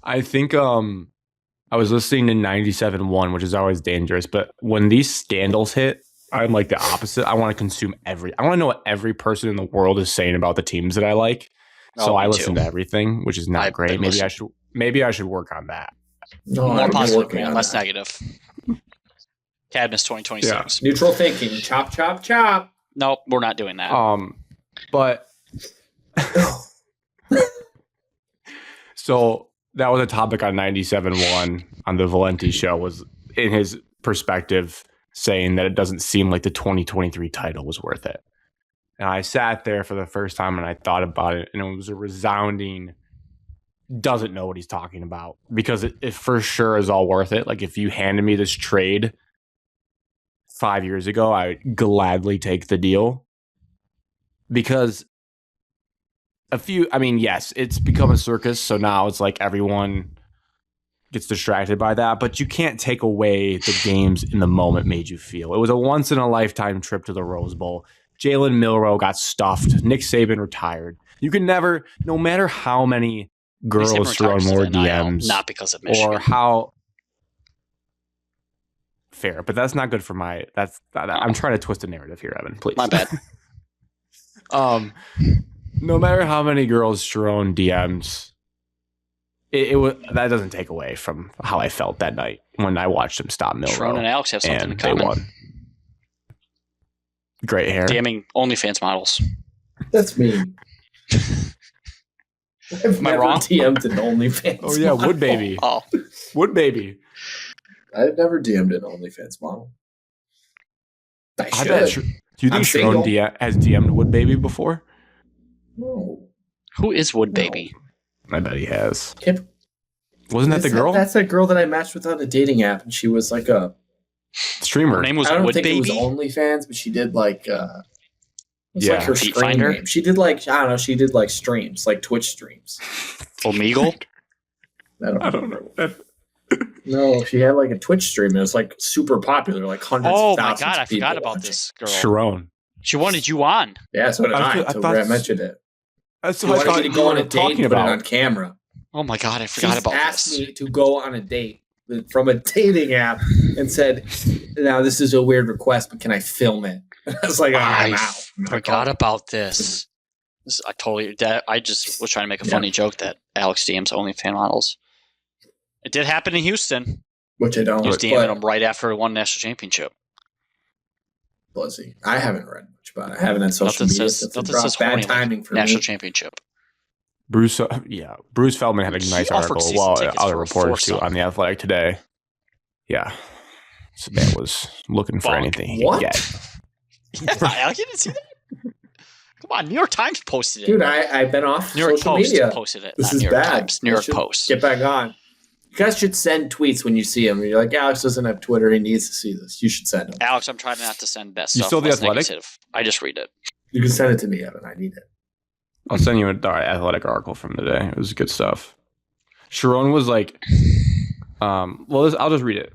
I think I was listening to 97.1, which is always dangerous, but when these scandals hit, I'm like the opposite. I want to consume I want to know what every person in the world is saying about the teams that I like. So I listen to everything, which is not great. Maybe I should work on that. No, More I'm positive, working on less that. negative. Cadmus 2026. Neutral thinking. Chop, chop, chop. Nope, we're not doing that. But so that was a topic on 97.1 on the Valenti show, was in his perspective, saying that it doesn't seem like the 2023 title was worth it. And I sat there for the first time and I thought about it, and it was a resounding doesn't know what he's talking about, because it for sure is all worth it. Like, if you handed me this trade 5 years ago, I would gladly take the deal, because yes, it's become a circus. So now it's like everyone gets distracted by that, but you can't take away the games in the moment made you feel. It was a once in a lifetime trip to the Rose Bowl. Jalen Milroe got stuffed. Nick Saban retired. You can never, no matter how many girls throw more DMs, not because of Michigan, or how fair, but that's not good for I'm trying to twist the narrative here, Evan, please. My bad. No matter how many girls Sharon DMs, that doesn't take away from how I felt that night when I watched him stop Milroe. Sharon and Alex have something in they common. won. Great hair. DMing OnlyFans models. That's me. I've Am I never wrong? DM'd an OnlyFans. Oh yeah, model. Wood Baby. Oh, Wood Baby. I've never DM'd an OnlyFans model. I I should. bet. Do you think I'm Sharon single. has DM'd Wood Baby before? No. who is Wood Baby? I bet he has. Can't- Wasn't that the girl? That's that girl that I matched with on a dating app, and she was like a. Streamer. Her name was I don't Wood think Baby. it was OnlyFans, but she did like. It's Yeah. like her Feet stream Finder? name. She did like I don't know. She did like streams, like Twitch streams. Omegle. I don't know. No, she had like a Twitch stream. It was like super popular, like hundreds. Oh of my thousands god, I of people forgot about watching. this girl. Sharon. She wanted you on. Yeah, so did I I. thought- So I mentioned it. That's She what I wanted thought me to you go on were a date talking and put it on about. camera. Oh my god, I forgot She's about asked this. me to go on a date from a dating app and said, "Now this is a weird request, but can I film it?" I was like, "I'm I out." I'm not forgot going. about this. I just was trying to make a funny joke that Alex DMs OnlyFans models. It did happen in Houston. Which I don't. He was DMing but- them right after he won national championship. Blizzy. I haven't read much about it. I haven't had social Nothing media says since it nothing dropped. says Bad horny like timing for national me. championship. Bruce Feldman had a He nice offered article. season Well, tickets other for a reporters too foursome. on the Athletic today. Yeah, so man was looking for Bonk. anything he What? could get. Yeah, you didn't see that? Come on, New York Times posted it. Dude, I've been off New York social Post media. posted it. This not is New York bad. Times. New I York should Post. Get back on. You guys should send tweets when you see them. You're like, Alex doesn't have Twitter. He needs to see this. You should send them. Alex, I'm trying not to send that You stuff. saw The unless Athletic? negative. I just read it. You can send it to me, Evan. I need it. I'll send you an Athletic article from today. It was good stuff. Sharon was like, I'll just read it.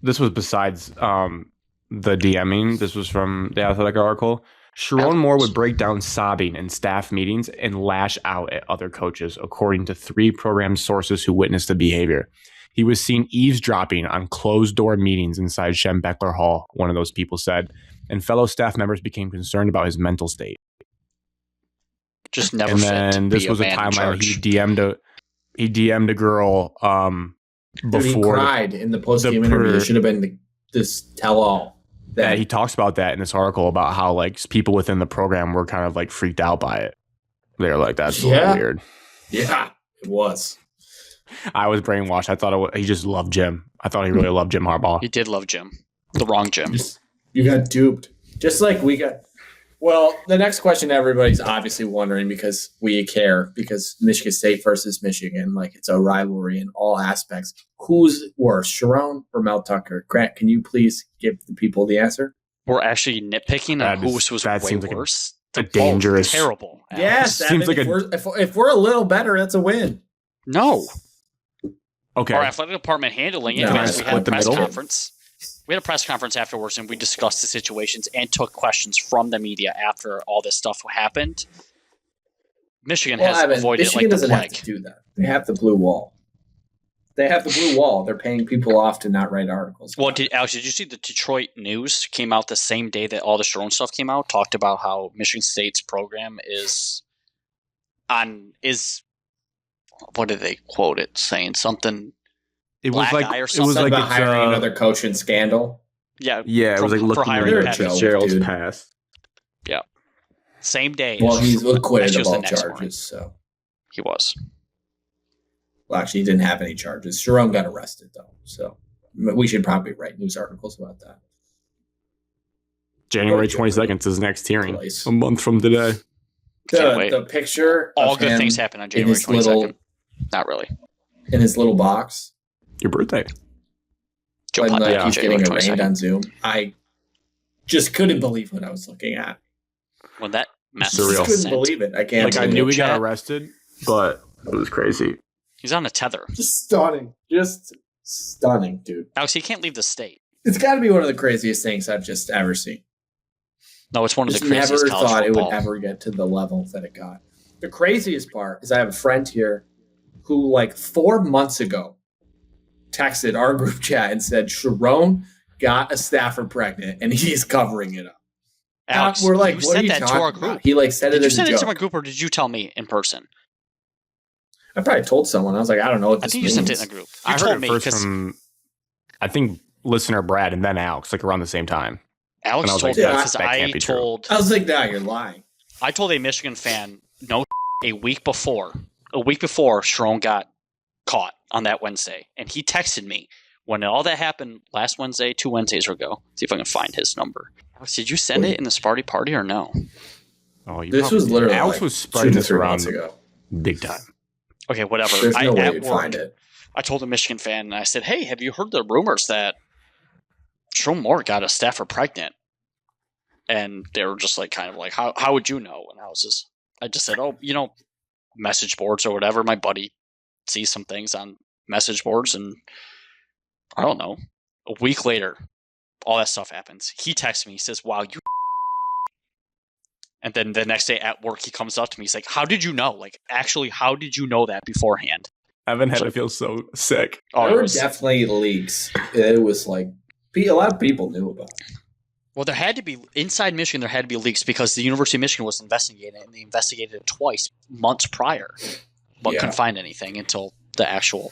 This was besides the DMing. This was from the Athletic article. Sharon Moore would break down sobbing in staff meetings and lash out at other coaches, according to 3 program sources who witnessed the behavior. He was seen eavesdropping on closed-door meetings inside Schembechler Hall, one of those people said, and fellow staff members became concerned about his mental state. Just never And fit then to this be was a a man in timeline he charge. DM'd a girl Dude, he before cried in the post game the interview. per- It should have been this tell all. Yeah, he talks about that in this article about how like people within the program were kind of like freaked out by it. They're like, that's a little weird. Yeah, it was. I was brainwashed. I thought he just loved Jim. I thought he really loved Jim Harbaugh. He did love Jim. The wrong Jim. You got duped. Just like we got. Well, the next question everybody's obviously wondering because we care, because Michigan State versus Michigan, like it's a rivalry in all aspects. Who's worse, Sharon or Mel Tucker? Grant, can you please give the people the answer? We're actually nitpicking That on whose was that way seems like worse. a They're both dangerous- terrible. Alex. Yes, seems Evan, like if we're a little better, that's a win. No. Okay. Our athletic department handling it. No, because we had a split the press middle. conference. We had a press conference afterwards, and we discussed the situations and took questions from the media after all this stuff happened. Michigan has Evan, avoided Michigan it like the doesn't have plague. to do that. They have the blue wall. They have the blue wall. They're paying people off to not write articles. Well, Alex, did you see the Detroit News came out the same day that all the Sharon stuff came out? Talked about how Michigan State's program is what did they quote it saying? Something. It was black like eye or it was something like about it's, hiring another coach in scandal. Yeah. yeah, it was like for looking hiring They're a at Pat joke, Fitzgerald's dude. past. Same day. Well, as- he's acquitted as of just the all next charges. morning. So, He was. well, actually, he didn't have any charges. Sharon got arrested though. So, We should probably write news articles about that. January 22nd is his next hearing. Place. A month from today. Can't wait. The picture. All of good him things happen on in January his 22nd. Not really. in his little box. Your birthday. Joe When Podbean, he's January getting arraigned 22nd. on Zoom. I just couldn't believe what I was looking at. When that message Surreal. Just was couldn't sent. believe it. I can't. Like, I believe knew it. he got Chat. arrested, but it was crazy. He's on a tether. Just stunning. Just stunning, dude. Alex, he can't leave the state. It's got to be one of the craziest things I've just ever seen. No, it's one of the Just never craziest college thought it football. would ever get to the level that it got. The craziest part is I have a friend here who, like 4 months ago, texted our group chat and said Sharon got a staffer pregnant and he's covering it up. Alex, We're like, you what are sent you that to talking our about? group. He like said Did it you as a send it to joke. my group or did you tell me in person? I probably told someone. I was like, I don't know what I this think you means. sent it in the group. You I told heard it me first because from, I think, listener Brad and then Alex, like around the same time. Alex and I was told like, me yeah, because that can't I be true. told I was like, nah, you're lying. I told a Michigan fan no a week before Sharon got caught on that Wednesday, and he texted me when all that happened last Wednesday, 2 Wednesdays ago. See if I can find his number. Alex, did you send it in the Sparty party or no? Oh, you This probably was did. literally Alex like was 2 spreading to this 3 around months ago. big time. Okay, whatever. There's no way at you'd work, find it. I told a Michigan fan, and I said, "Hey, have you heard the rumors that Sharon Moore got a staffer pregnant?" And they were just like, kind of like, "How would you know?" And I just said, "Oh, message boards or whatever. My buddy sees some things on message boards, and I don't know." A week later, all that stuff happens. He texts me. He says, "Wow, you." And then the next day at work, he comes up to me. He's like, "How did you know? Like, actually, how did you know that beforehand?" Evan had to feel so sick. Oh, There it were was, definitely leaks. It was like a lot of people knew about it. well, there had to be inside Michigan. There had to be leaks because the University of Michigan was investigating it, and they investigated it twice months prior, but Yeah. couldn't find anything until the actual.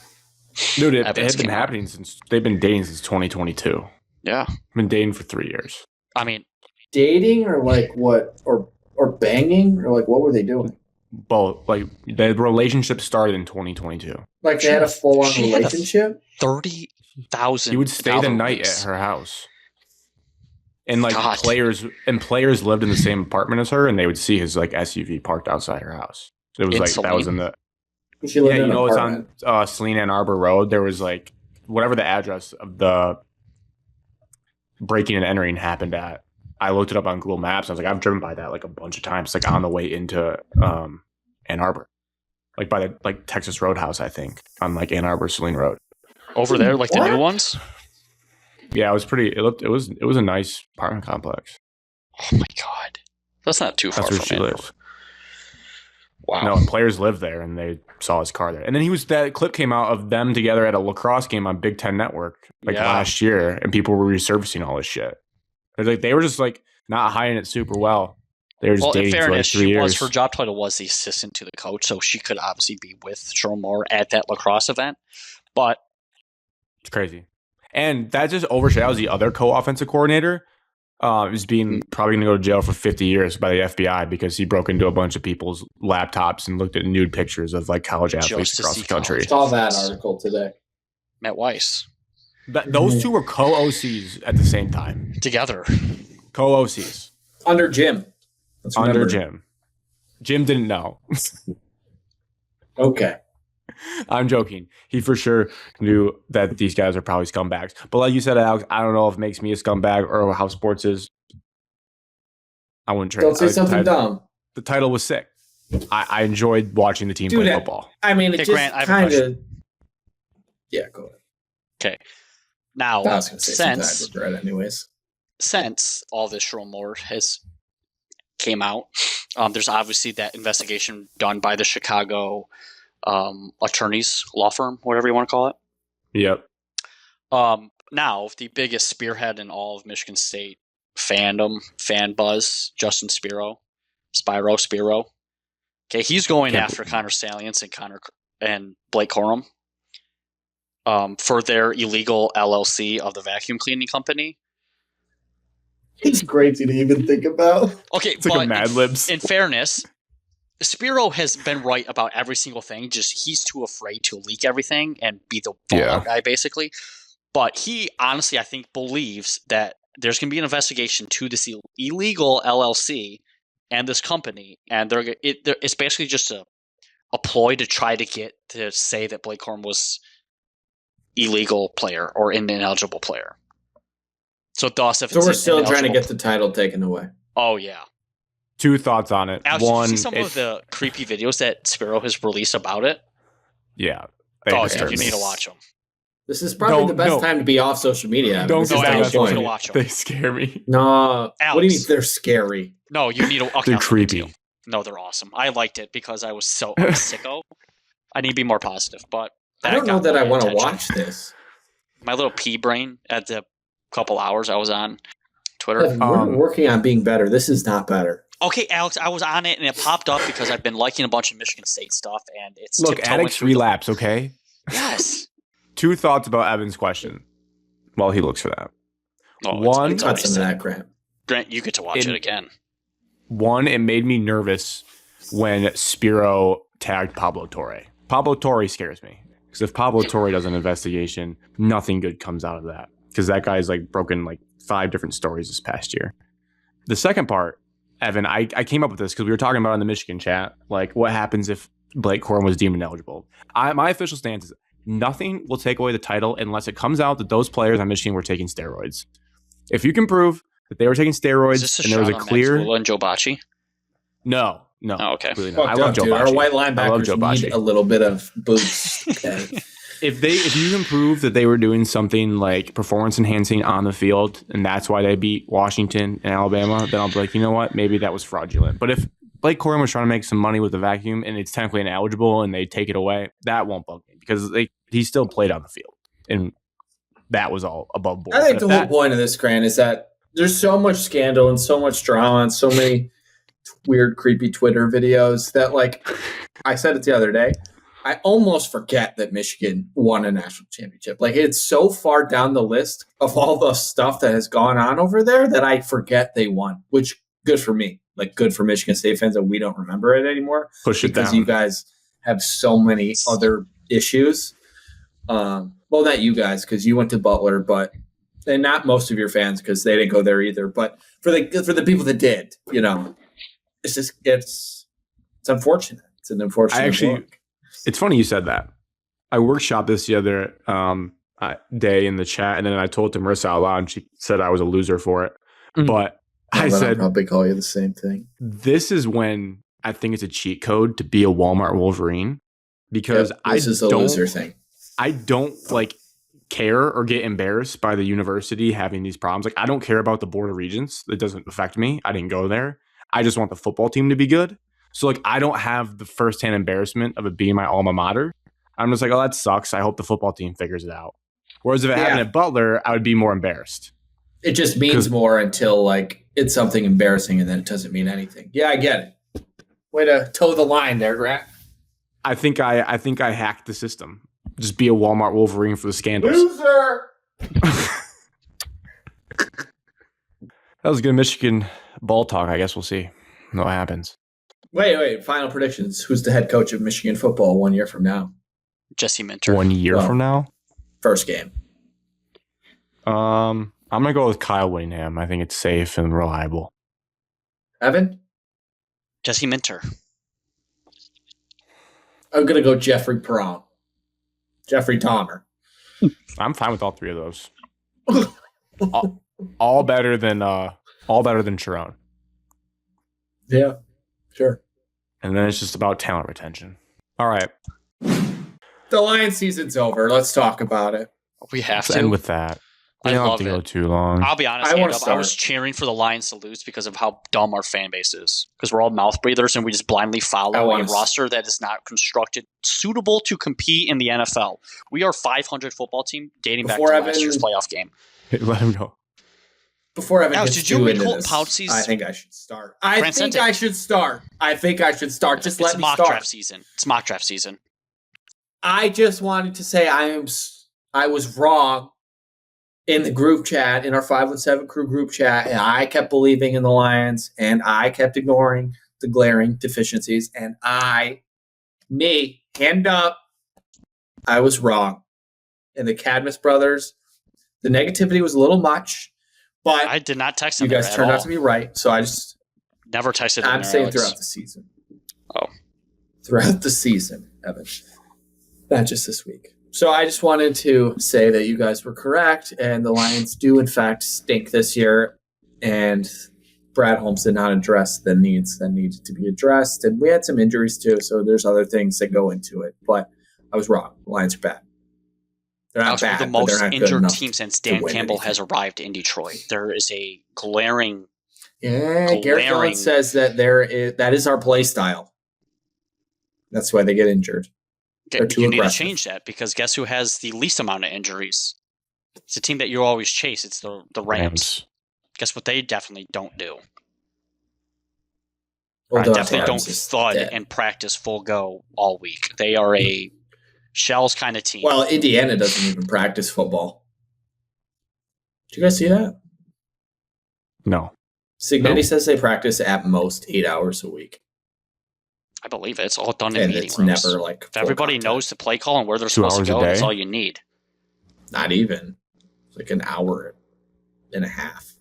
Dude, it Evidence had been came out. happening since, they've been dating since 2022. Yeah, Been dating for 3 years. I mean, Dating or like what or banging or like what were they doing? Both, like, the relationship started in 2022. Like they had a full on She had a- relationship? 30,000. He would stay the night at her house. And like God. players lived in the same apartment as her, and they would see his like SUV parked outside her house. It was In like that was Saline? in the She lived yeah, in you an know, it's apartment. on Saline Ann Arbor Road. There was like whatever the address of the breaking and entering happened at. I looked it up on Google Maps. I was like, I've driven by that like a bunch of times, like on the way into Ann Arbor, like by the like Texas Roadhouse, I think, on like Ann Arbor Saline Road. Over there, like the new What? ones. Yeah, it was pretty. It was a nice apartment complex. Oh my god, that's not too far That's where from she Ann Arbor. lives. Wow. No, and players lived there, and they saw his car there. And then that clip came out of them together at a lacrosse game on Big Ten Network like Yeah. last year, and people were resurfacing all this shit. They were just like not hiding it super well. They were just Well, in dating for like fairness, 3 years. her job title was the assistant to the coach, so she could obviously be with Sharon Moore at that lacrosse event. But It's crazy, and that just overshadows the other co-offensive coordinator. Is being probably going to go to jail for 50 years by the FBI because he broke into a bunch of people's laptops and looked at nude pictures of like college athletes Just to across see the country. college. Saw that article today. Matt Weiss Those two were co-OCs at the same time. together. Co-OCs Under Jim. Let's under remember. Jim. Jim didn't know. Okay. I'm joking. He for sure knew that these guys are probably scumbags. But like you said, Alex, I don't know if it makes me a scumbag or how sports is. I wouldn't trade. Don't say something dumb. The title was sick. I enjoyed watching the team Dude, play I- football. I mean, it Hey, just Grant, I have a kind question. of. Yeah, go ahead. Now, I was going to say something since I'd regret anyways. all this Sharon Moore has came out, there's obviously that investigation done by the Chicago attorneys law firm, whatever you want to call it. Yep. Now, the biggest spearhead in all of Michigan State fandom, fan buzz, Justin Spiro. Okay, he's going Can't after Connor Salience and Blake Corum for their illegal LLC of the vacuum cleaning company. It's crazy to even think about. Okay, It's like a Mad Libs. in fairness, Spiro has been right about every single thing. Just he's too afraid to leak everything and be the fallout guy, basically. But he honestly, I think, believes that there's going to be an investigation to this illegal LLC and this company, and it's basically just a ploy to try to get to say that Blake Corum was illegal player or an ineligible player. So thus, if So it's we're still trying to ineligible- get the title taken away. Oh yeah. 2 thoughts on it. Alex, One, did you see some of the creepy videos that Spiro has released about it? yeah. Oh, disturb you me. need to watch them. This is probably the best time to be off social media. Don't This get is No, the Alex, whole you need to point. watch them. They scare me. No, what do you mean Alex. they're scary? No, you need to. Okay, They're I'll send it to creepy. you. No, they're awesome. I liked it because I was sicko. I need to be more positive, but I don't know got that I my want to attention. watch this. My little pea brain at the couple hours I was on Twitter. Evan, we're working on being better. This is not better. Okay, Alex, I was on it and it popped up because I've been liking a bunch of Michigan State stuff, and it's Look, tiptoeing addicts through the- relapse, okay? Yes. 2 thoughts about Evan's question while he looks for that. Oh, One- it's Cut always some of sad. that crap. Grant, you get to watch In- it again. One, it made me nervous when Spiro tagged Pablo Torre. Pablo Torre scares me because if Pablo Torre does an investigation, nothing good comes out of that because that guy's like broken like 5 different stories this past year. The second part, Evan, I came up with this because we were talking about it in the Michigan chat, like what happens if Blake Corum was deemed ineligible. My official stance is nothing will take away the title unless it comes out that those players on Michigan were taking steroids. If you can prove that they were taking Is steroids this a and there was shot a on clear Max Wula and Joe Bocci? no, Oh, okay. completely not. I Fucked love up, Joe dude. Our Bocci. white I love Joe linebackers need Bocci. a little bit of boost. Okay. If you can prove that they were doing something like performance enhancing on the field and that's why they beat Washington and Alabama, then I'll be like, you know what? Maybe that was fraudulent. But if Blake Corum was trying to make some money with the vacuum and it's technically ineligible and they take it away, that won't bug me because he still played on the field and that was all above board. I think But the if whole point of this, Grant, is that there's so much scandal and so much drama and so many weird, creepy Twitter videos that, like, I said it the other day, I almost forget that Michigan won a national championship. Like, it's so far down the list of all the stuff that has gone on over there that I forget they won, which good for me. Like, good for Michigan State fans that we don't remember it anymore. push it Because down. you guys have so many other issues. Well, not you guys, because you went to Butler, and not most of your fans because they didn't go there either. But for the people that did, you know, it's unfortunate. It's an unfortunate look. It's funny you said that. I workshopped this the other day in the chat, and then I told it to Marissa out loud, and she said I was a loser for it. Mm. But I But I'll said, probably call you the same thing. this is when I think it's a cheat code to be a Walmart Wolverine because Yep, this is a loser thing. I don't like care or get embarrassed by the university having these problems. Like I don't care about the Board of Regents. It doesn't affect me. I didn't go there. I just want the football team to be good. So like I don't have the firsthand embarrassment of it being my alma mater. I'm just like, oh, that sucks. I hope the football team figures it out. Whereas if it happened at Butler, I would be more embarrassed. It just means more until like it's something embarrassing and then it doesn't mean anything. Yeah, I get it. Way to toe the line there, Grant. I think I hacked the system. Just be a Walmart Wolverine for the scandals. Loser. That was good Michigan ball talk. I guess we'll see what happens. Wait. Final predictions. Who's the head coach of Michigan football 1 year from now? Jesse Minter. 1 year Well, from now? First game. I'm gonna go with Kyle Whittingham. I think it's safe and reliable. Evan? Jesse Minter. I'm going to go Jeffrey Perron. Jeffrey Dahmer. I'm fine with all three of those. all better than Sharon. Yeah, sure. And then it's just about talent retention. All right, The Lions season's over. Let's talk about it. We have let's to. end with that. We I don't have love to go it. too long. I'll be honest, I wanna Andrew, I was start. cheering for the Lions to lose because of how dumb our fan base is. Because we're all mouth breathers and we just blindly I follow a wanna roster that is not constructed suitable to compete in the NFL. We are a 500 football team dating back to Before last year's Evan- playoff game. Let him go. Before Evan Alex, gets did you too read into Colton this, Pouncey's- I think I should start. Grant sent it. I should start. Just It's let me mock start. draft season. It's mock draft season. I just wanted to say I was wrong in the group chat, in our 517 crew group chat, and I kept believing in the Lions, and I kept ignoring the glaring deficiencies, and hand up, I was wrong. And the Cadmus brothers The negativity was a little much, but I did not text you him. guys there turned at out all. to be right. So I just Never texted him. I'm there, saying Alex. throughout the season. Oh. Throughout the season, Evan. Not just this week. So I just wanted to say that you guys were correct, and the Lions do, in fact, stink this year. And Brad Holmes did not address the needs that needed to be addressed. And we had some injuries, too, so there's other things that go into it. But I was wrong. The Lions are bad. They're not Alex, we're bad, the but most they're not good injured enough team since to Dan win Campbell has anything. arrived in Detroit. There is a glaring. Yeah, Garrett glaring- Jones says that that is our play style. That's why they get injured. They're too You need to aggressive. change that because guess who has the least amount of injuries? It's a team that you always chase. It's the Rams. Guess what they definitely don't do? Well, I Devontae definitely don't Adams is thud dead. and practice full go all week. They are a shells kind of team. Well, Indiana doesn't even practice football. Did you guys see that? No. Signetti says they practice at most 8 hours a week. I believe it. It's all done in And meeting it's rooms. never like If everybody full contact. knows the play call and where they're 2 supposed to hours a go, that's day? all you need. Not even. It's like an hour and a half.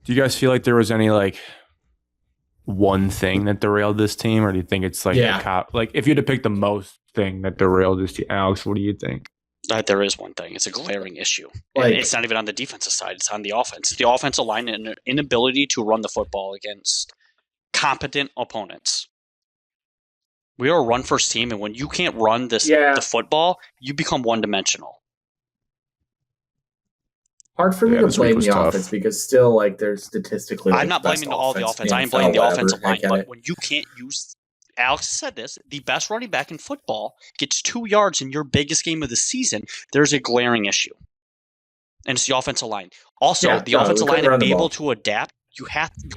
Do you guys feel like there was any like one thing that derailed this team, or do you think it's like Yeah. like if you had to pick the most thing that derailed this team, Alex, what do you think? There is one thing. It's a glaring issue. Like- And it's not even on the defensive side. It's on the offense. The offensive line and an inability to run the football against competent opponents. We are a run-first team, and when you can't run the football, you become one-dimensional. Hard for me Yeah, to this week blame was the tough. offense because still like they're statistically like, I'm not the best blaming all the offense. in I am blaming the NFL, offensive whatever. line. I get But it. when you can't use – Alex said this. The best running back in football gets 2 yards in your biggest game of the season. There's a glaring issue. And it's the offensive line. Also, Yeah, the no, offensive we line couldn't to run be the able ball. to adapt, you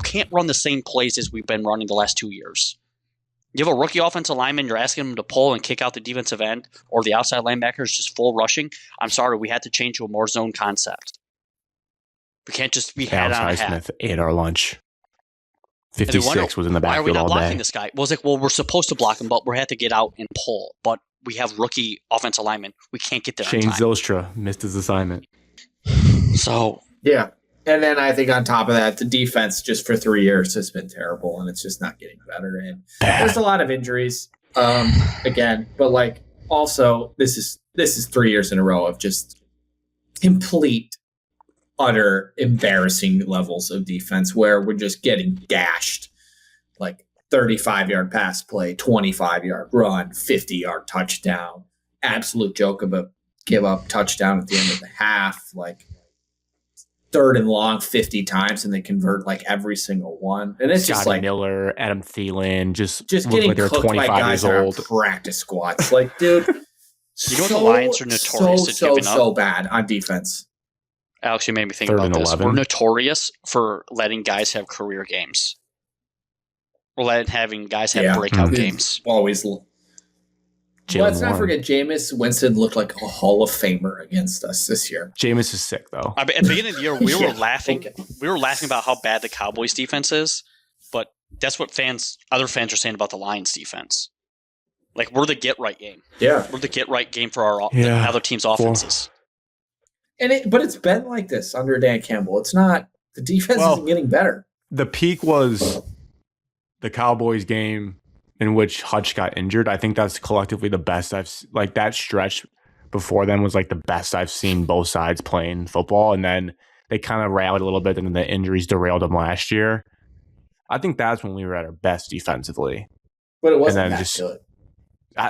can't run the same plays as we've been running the last 2 years. You have a rookie offensive lineman, you're asking him to pull and kick out the defensive end, or the outside linebacker is just full rushing. I'm sorry, we had to change to a more zone concept. We can't just be head Alex on a head. Highsmith ate our lunch. And they 56 wonder, was in the why are we backfield not all blocking day. this guy? Well, it's like, well, we're supposed to block him, but we have to get out and pull. But we have rookie offensive linemen. We can't get there Shane in time. Zylstra missed his assignment. So Yeah. And then I think on top of that, the defense just for 3 years has been terrible, and it's just not getting better. And there's a lot of injuries again, but like also this is 3 years in a row of just complete, utter embarrassing levels of defense where we're just getting gashed, like 35-yard pass play, 25-yard run, 50-yard touchdown, absolute joke of a give up touchdown at the end of the half, like 3rd and long 50 times, and they convert like every single one. And it's just Scotty like Miller, Adam Thielen, just look getting like they're cooked by 25 guys years that are old. practice squads. Like, dude, You know what the Lions are notorious at giving up? so bad on defense. Alex, you made me think 3rd about and this. 11. We're notorious for letting guys have career games. We're having guys have breakout Mhm. games. Always. Jalen Let's not Warren. forget Jameis Winston looked like a Hall of Famer against us this year. Jameis is sick though. At the beginning of the year, we were Yeah, laughing. okay. We were laughing about how bad the Cowboys defense is, but that's what other fans are saying about the Lions defense. Like, we're the get right game. Yeah. We're the get right game for our Yeah. other team's offenses. But it's been like this under Dan Campbell. It's not, the defense Well, isn't getting better. The peak was the Cowboys game in which Hutch got injured. I think that's collectively the best like that stretch before then was like the best I've seen both sides playing football. And then they kind of rallied a little bit, and then the injuries derailed them last year. I think that's when we were at our best defensively. But it wasn't then that just- good.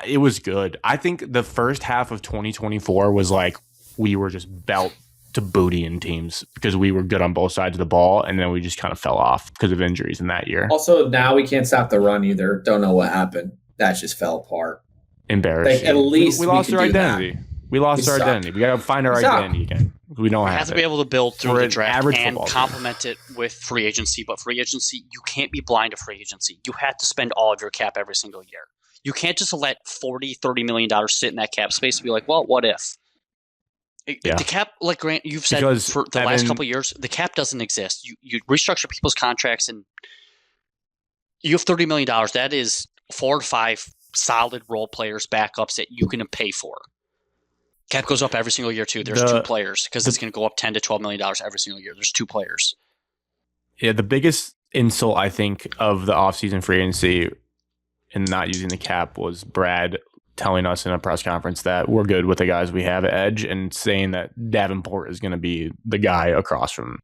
It was good. I think the first half of 2024 was like we were just belt to booty in teams because we were good on both sides of the ball, and then we just kind of fell off because of injuries in that year. Also, now we can't stop the run either. Don't know what happened. That just fell apart. Embarrassing. Like, at least we we lost could our do that. identity. We lost We our suck. identity. We got to find our We suck. identity again. We don't You have have to it. be able to build through We're the an draft average and football team. complement it with free agency. But free agency, you can't be blind to free agency. You have to spend all of your cap every single year. You can't just let $40-30 million sit in that cap space and be like, well, what if? Yeah. The cap, like Grant, you've said Because, for the last Evan- couple of years, the cap doesn't exist. You restructure people's contracts and you have $30 million. That is 4 to 5 solid role players, backups that you can pay for. Cap goes up every single year too. There's two players because it's going to go up $10 to $12 million every single year. There's two players. Yeah, the biggest insult I think of the offseason free agency and not using the cap was Brad telling us in a press conference that we're good with the guys we have at edge and saying that Davenport is going to be the guy across from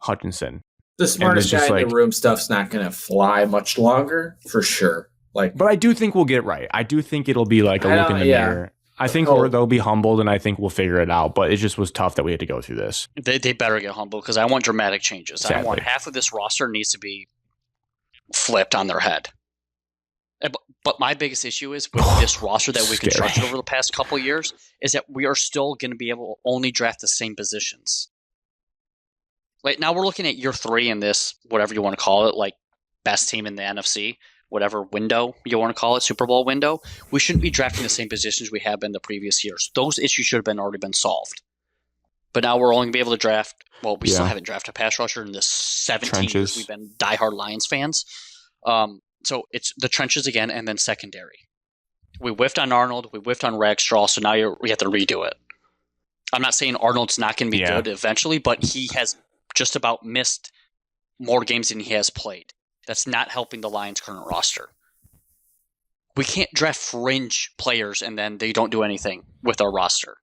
Hutchinson. The smartest guy in the room stuff's not going to fly much longer, for sure. But I do think we'll get it right. I do think it'll be like a look in the mirror. I think they'll be humbled, and I think we'll figure it out. But it just was tough that we had to go through this. They better get humbled because I want dramatic changes. Sadly. I want half of this roster needs to be flipped on their head. But my biggest issue is with this roster that we constructed over the past couple years is that we are still going to be able to only draft the same positions. Like now we're looking at year 3 in this, whatever you want to call it, like best team in the NFC. Whatever window you want to call it, Super Bowl window, we shouldn't be drafting the same positions we have been the previous years. Those issues should have already been solved. But now we're only going to be able to draft, well, we still haven't drafted a pass rusher in the 17 years we've been diehard Lions fans. So it's the trenches again and then secondary. We whiffed on Arnold, we whiffed on Ragstraw, so now we have to redo it. I'm not saying Arnold's not going to be good eventually, but he has just about missed more games than he has played. That's not helping the Lions' current roster. We can't draft fringe players and then they don't do anything with our roster.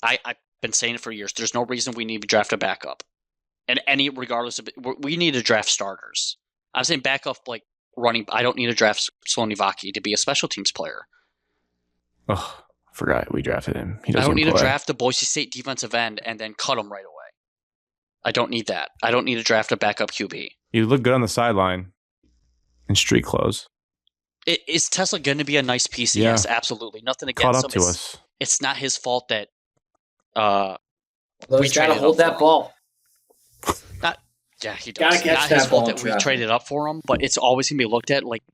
I've been saying it for years. There's no reason we need to draft a backup. And regardless of it, we need to draft starters. I'm saying backup like running. I don't need to draft Slonivaki to be a special teams player. Oh, I forgot we drafted him. I don't need to draft the Boise State defensive end and then cut him right away. I don't need that. I don't need to draft a backup QB. You look good on the sideline in street clothes. Is Tesla going to be a nice piece? Yeah. Yes, absolutely. Nothing against him. Caught up to us. It's not his fault that we got to hold that ball. He does. Gotta catch not that his fault ball that we traded up for him, but it's always going to be looked at like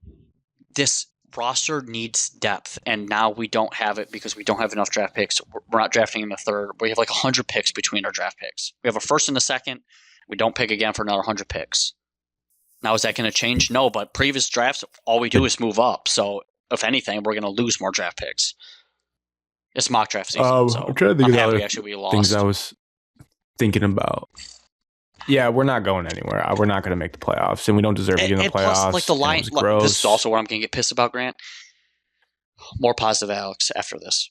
this roster needs depth, and now we don't have it because we don't have enough draft picks. We're not drafting in the third. We have like 100 picks between our draft picks. We have a first and a second. We don't pick again for another 100 picks. Now, is that going to change? No, but previous drafts, all we do is move up. So, if anything, we're going to lose more draft picks. It's mock draft season, so I'm trying to think I'm of happy other actually we lost. things I was thinking about. Yeah, we're not going anywhere. We're not going to make the playoffs, and we don't deserve to get in the playoffs. Plus, like the Lions, this is also where I'm going to get pissed about, Grant. More positive, Alex, after this.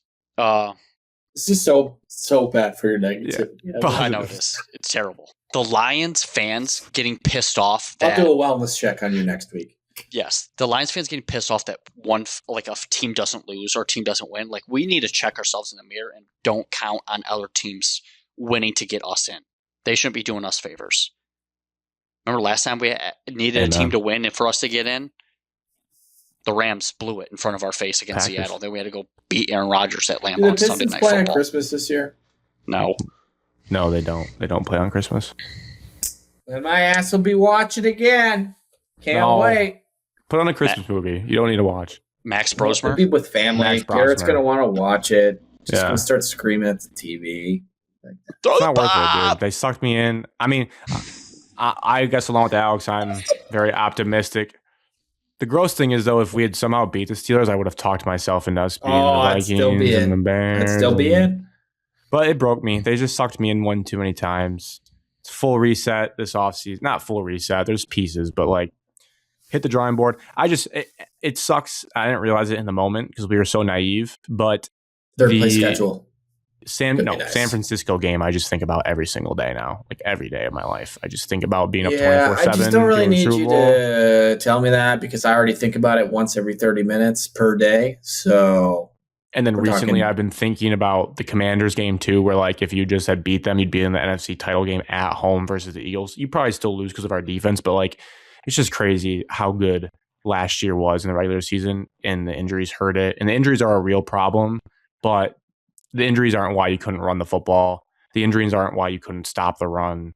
This is so bad for your negativity. Yeah. I know it is. It's terrible. The Lions fans getting pissed off. I'll do a wellness check on you next week. Yes, the Lions fans getting pissed off that a team doesn't lose or a team doesn't win. Like we need to check ourselves in the mirror and don't count on other teams winning to get us in. They shouldn't be doing us favors. Remember last time we needed a team to win and for us to get in? The Rams blew it in front of our face against Seattle. Then we had to go beat Aaron Rodgers at Lambeau on Sunday Night Football. Play on Christmas this year? No, they don't. They don't play on Christmas. Then my ass will be watching again. Can't wait. Put on a Christmas movie. You don't need to watch. Max Brosmer. We'll be with family. Garrett's going to want to watch it. Just going to start screaming at the TV. It's not worth it, dude. They sucked me in. I mean, I guess along with Alex, I'm very optimistic. The gross thing is, though, if we had somehow beat the Steelers, I would have talked myself into us being the Vikings and the Bears. I'd still be in. But it broke me. They just sucked me in one too many times. It's full reset this offseason. Not full reset. There's pieces, but like hit the drawing board. It sucks. I didn't realize it in the moment because we were so naive. But their play schedule. San Francisco game, I just think about every single day now. Like every day of my life. I just think about being up 24/7. I just don't really need you to tell me that because I already think about it once every 30 minutes per day. So, and then recently I've been thinking about the Commanders game too, where like if you just had beat them, you'd be in the NFC title game at home versus the Eagles. You probably still lose because of our defense, but like it's just crazy how good last year was in the regular season, and the injuries hurt it. And the injuries are a real problem, but the injuries aren't why you couldn't run the football. The injuries aren't why you couldn't stop the run.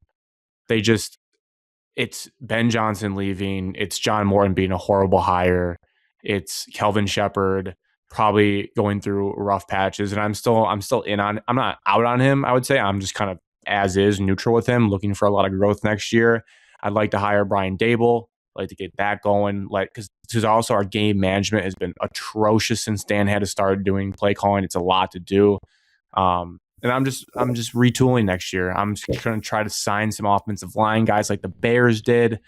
It's Ben Johnson leaving. It's John Morton being a horrible hire. It's Kelvin Shepard probably going through rough patches. And I'm still in on, I'm not out on him. I would say I'm just kind of as is neutral with him, looking for a lot of growth next year. I'd like to hire Brian Dable. like to get that going. Like because also our game management has been atrocious since Dan had to start doing play calling. It's a lot to do. And I'm just retooling next year. I'm just going to try to sign some offensive line guys like the Bears did.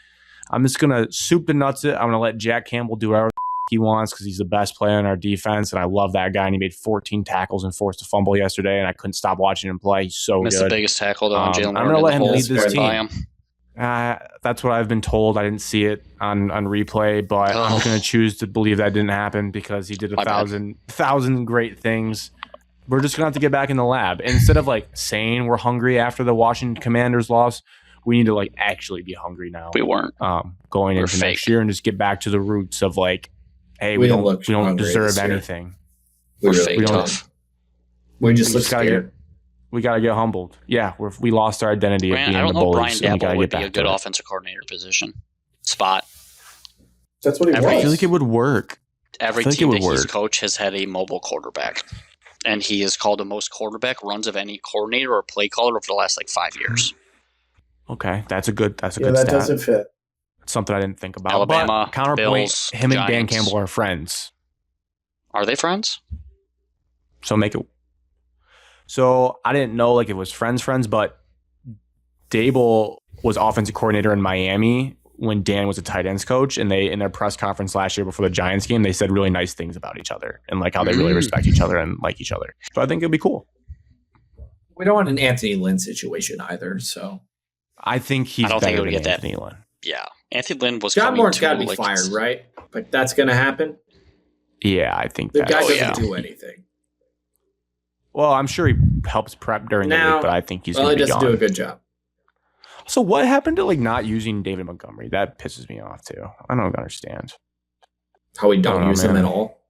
I'm just going to soup the nuts it. I'm going to let Jack Campbell do whatever he wants because he's the best player in our defense, and I love that guy. And he made 14 tackles and forced a fumble yesterday, and I couldn't stop watching him play. He's so Missed good. the biggest tackle though on Jalen. I'm going to let him lead this Right by team. him. That's what I've been told. I didn't see it on replay, but I'm going to choose to believe that didn't happen because he did a thousand great things. We're just going to have to get back in the lab. Instead of like saying we're hungry after the Washington Commanders loss, we need to like actually be hungry now. We weren't going into fake. next year and just get back to the roots of like, hey, we don't deserve anything. We're really fake tough. We just look scared. We got to get humbled. Yeah, we lost our identity of being I don't the know bullies. Brian And we got Daboll to would get be a back good to it. offensive coordinator position spot. That's what he I was. feel like it would work. Every I feel like team it that would he's work. coached has had a mobile quarterback. And he has called the most quarterback runs of any coordinator or play caller over the last like 5 years. Okay, that's a good that stat. doesn't fit. It's something I didn't think about. Alabama, but counterpoint, Bills, him and Dan Giants. Campbell are friends. Are they friends? So make it. So I didn't know like it was friends, but Dable was offensive coordinator in Miami when Dan was a tight ends coach, and they in their press conference last year before the Giants game, they said really nice things about each other and like how they really respect each other and like each other. So I think it'd be cool. We don't want an Anthony Lynn situation either. So I think he's I don't think better it would than get that. Anthony Lynn. Yeah. Anthony Lynn was John coming Moore's to, got to be like, fired, right? But that's going to happen. Yeah, I think The that. guy doesn't yeah. do anything. Well, I'm sure he helps prep during the Now, week, but I think he's Well, going he to be doesn't do a gone. good job. So what happened to like not using David Montgomery? That pisses me off too. I don't understand. How we don't I don't know, use him man. at all.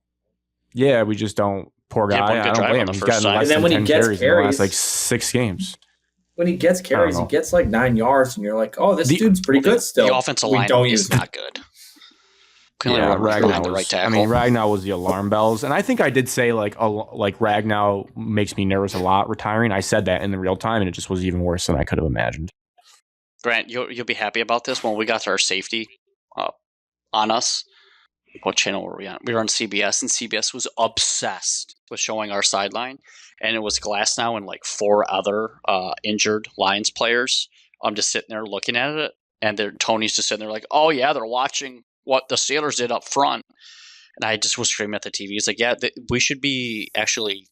Yeah, we just don't. Poor He had guy. one I good don't drive blame on him. the He's first gotten drive. less And then than when he 10 gets carries in the carries- last like 6 games. When he gets carries, he know. gets like 9 yards, and you're like, "Oh, this dude's pretty good still." The offensive we line don't is use him. not good. Can only Yeah, run behind Ragnar the was. right tackle. I mean, Ragnar was the alarm bells, and I think I did say like Ragnar makes me nervous a lot retiring. I said that in the real time, and it just was even worse than I could have imagined. Grant, you'll be happy about this. When we got our safety on us, what channel were we on? We were on CBS, and CBS was obsessed with showing our sideline. And it was Glasnow and like 4 other injured Lions players. I'm just sitting there looking at it, and Tony's just sitting there like, "Oh yeah, they're watching what the Steelers did up front." And I just was screaming at the TV. He's like, "Yeah, we should be actually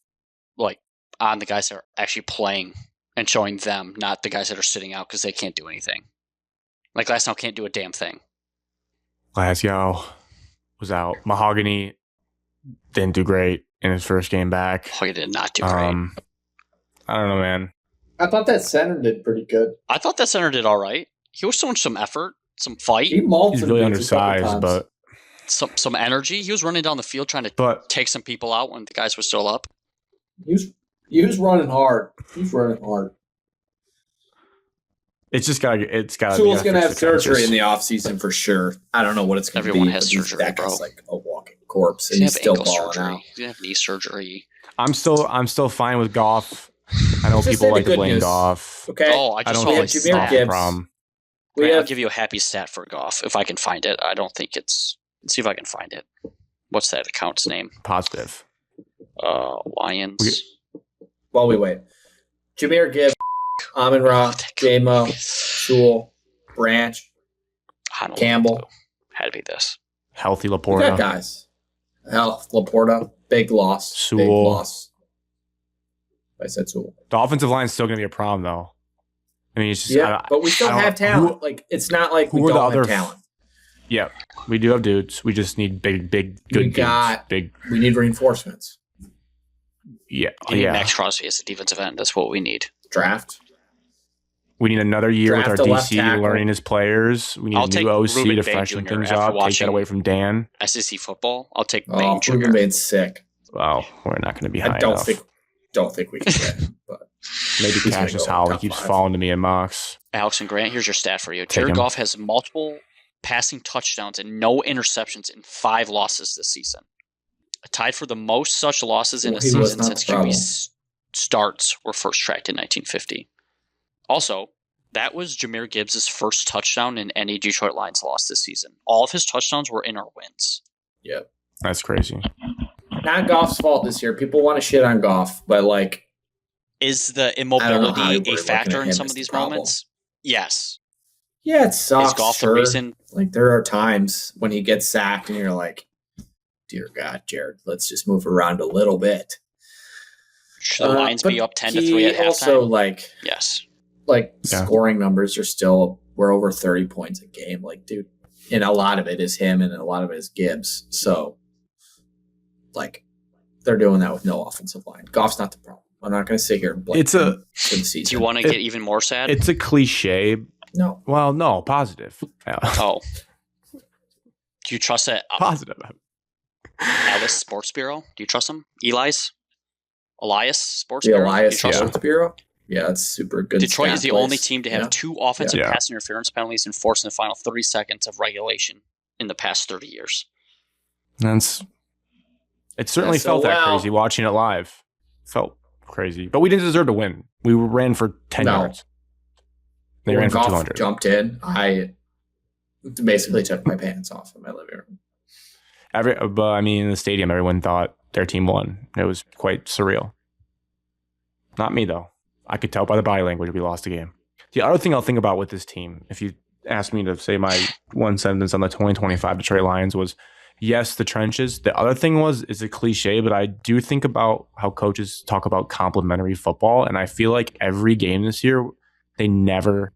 like on the guys that are actually playing and showing them, not the guys that are sitting out because they can't do anything. Like Glasnow can't do a damn thing." Glasgow was out. Mahogany didn't do great in his first game back. Oh, he did not do great. I don't know, man. I thought that center did pretty good. I thought that center did all right. He was showing some effort, some fight, He mauled He's some really dudes a couple undersized, times. but some energy. He was running down the field trying to take some people out when the guys were still up. he was running hard. He's running hard. it's just got. Sewell's going to have surgery in the offseason for sure. I don't know what it's going to be. Everyone has but surgery, that guy's bro. like a walking corpse, and He's he's gonna still have ankle balling surgery. out. He's gonna have knee surgery. I'm still fine with Goff. I know Let's just say people the like to good blame news. Goff. Okay. Oh, I I just don't saw we think have like Jameer Goff Gibbs. problem. We I'll have give you a happy stat for Goff if I can find it. I don't think it's. Let's see if I can find it. What's that account's name? Positive. Lions. while we wait. Jameer Gibbs, Amon Ra, J-Mo, Sewell, Branch, I don't Campbell. know. Had to be this. Healthy We got Laporta. guys. Hell, Laporta, big loss. Big Sewell. loss. I said Sewell. The offensive line is still going to be a problem, though. I mean, it's just Yeah, but we still I don't- have talent. Like it's not like who we are the don't other have talent. Yeah, we do have dudes. We just need big, good We dudes. got- Big. We need reinforcements. Yeah, We need yeah. Max Crosby as a defensive end. That's what we need. Draft. We need another year Draft with a our left DC tackle. learning his players. We need I'll a take new OC Ruben to Bain freshen Jr. things after up. Take watching- that away from Dan. SEC football. I'll take Oh, Bain Jr. Ruben Bain's sick. Well, we're not going to be high I don't enough. think we can get him. But Maybe he's gonna Cassius go Howell top keeps 5. falling to me in mocks. Alex and Grant, here's your stat for you. Take Jared him. Goff has multiple passing touchdowns and no interceptions in 5 losses this season. Tied for the most such losses in Well, a he was season not since the problem. QB starts were first tracked in 1950. Also, That was Jahmyr Gibbs' first touchdown in any Detroit Lions loss this season. All of his touchdowns were in our wins. Yep. That's crazy. Not Goff's fault this year. People want to shit on Goff, but like, is the I don't know how immobility we're a factor looking at in him some as of the these problem. moments? Yes. Yeah, it sucks. Is Goff the sure. reason? Like, there are times when he gets sacked and you're like, dear God, Jared, let's just move around a little bit. Should the Lions be but up 10-3 at halftime? Also, like, yes. Like, Yeah. scoring numbers are still, we're over 30 points a game. Like, dude, and a lot of it is him and a lot of it is Gibbs. So, like, they're doing that with no offensive line. Goff's not the problem. I'm not going to sit here and blame It's a- him for the season. Do you want to get even more sad? It's a cliche. No. Well, no, positive. Yeah. Oh. Do you trust that Positive. Alice Sports Bureau? Do you trust him? Elias Sports The Bureau? Elias Do you trust him? Sports Bureau? Yeah, it's super good. Detroit stat is the place. only team to have Yeah. 2 offensive Yeah. pass interference penalties enforced in the final 30 seconds of regulation in the past 30 years. It certainly So, felt that well- crazy watching it live. Felt crazy, but we didn't deserve to win. We ran for 10 No. yards. They When ran for Goff 200. jumped in, I basically took my pants off in my living room. But I mean, in the stadium, everyone thought their team won. It was quite surreal. Not me though. I could tell by the body language we lost the game. The other thing I'll think about with this team, if you asked me to say my one sentence on the 2025 Detroit Lions, was yes, the trenches. The other thing is a cliche, but I do think about how coaches talk about complementary football, and I feel like every game this year, they never.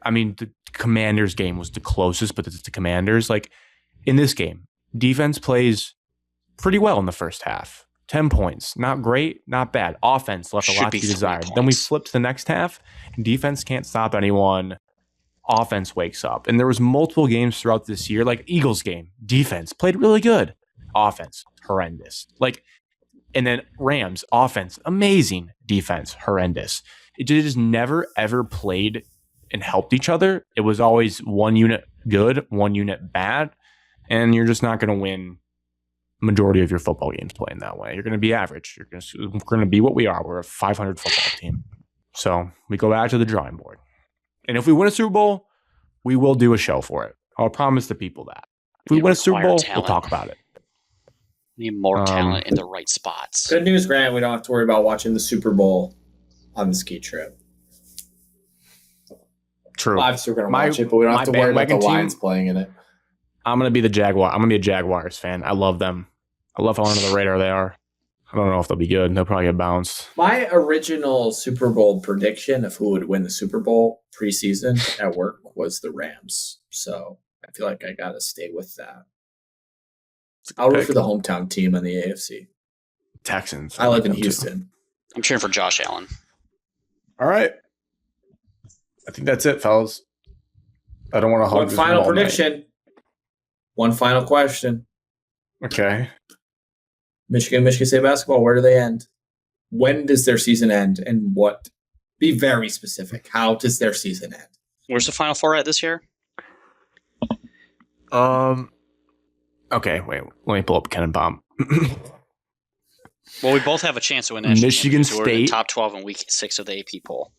I mean, the Commanders game was the closest, but it's the Commanders. Like in this game, defense plays pretty well in the first half. 10 points. Not great, not bad. Offense left a Should lot to be be 3 desired. Then we points. flip to the next half. Defense can't stop anyone. Offense wakes up. And there was multiple games throughout this year, like Eagles game. Defense played really good. Offense, horrendous. And then Rams, offense, amazing. Defense, horrendous. It just never, ever played and helped each other. It was always one unit good, one unit bad. And you're just not going to win majority of your football games playing that way. You're going to be average. We're going to be what we are. We're a 500 football team. So we go back to the drawing board. And if we win a Super Bowl, we will do a show for it. I'll promise the people that. If we You win a Super require Bowl, talent. we'll talk about it. We need more talent in the right spots. Good news, Grant. We don't have to worry about watching the Super Bowl on the ski trip. True. Obviously, we're going to My- watch it, but we don't have my to worry about the bandwagon team- Lions playing in it. I'm going to be the Jaguar. I'm going to be a Jaguars fan. I love them. I love how under the radar they are. I don't know if they'll be good. They'll probably get bounced. My original Super Bowl prediction of who would win the Super Bowl preseason at work was the Rams. So I feel like I got to stay with that. I'll root pick. for the hometown team in the AFC. Texans. I live in them too. Houston. I'm cheering for Josh Allen. All right. I think that's it, fellas. I don't want to hug One this final room all night. prediction. One final question. Okay. Michigan State basketball, where do they end? When does their season end? And what? Be very specific. How does their season end? Where's the Final Four at this year? Okay, wait. Let me pull up Ken and Bomb. Well, we both have a chance to win national Michigan championship. We're in the State. top 12 in week 6 of the AP poll.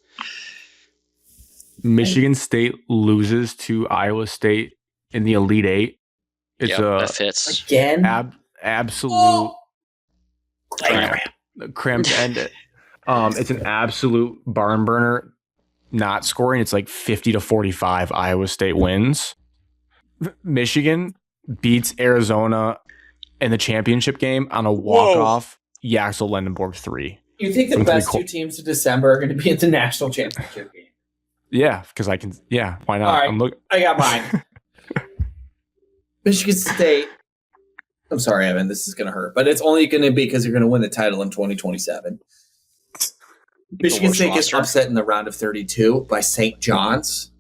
Michigan State loses to Iowa State in the Elite Eight. It's Yep, a that fits. Again? absolute Cramp. cramp to end it. It's an absolute barn burner. Not scoring. It's like 50-45. Iowa State wins. Michigan beats Arizona in the championship game on a walk-off. Yaxel Lendenborg 3. You think the From best three two teams in December are going to be at the national championship game? Yeah, because I can. Yeah, why not? All right. I'm look. I got mine. Michigan State. I'm sorry, Evan. This is going to hurt, but it's only going to be because you're going to win the title in 2027. Michigan worst State gets roster. upset in the round of 32 by St. John's.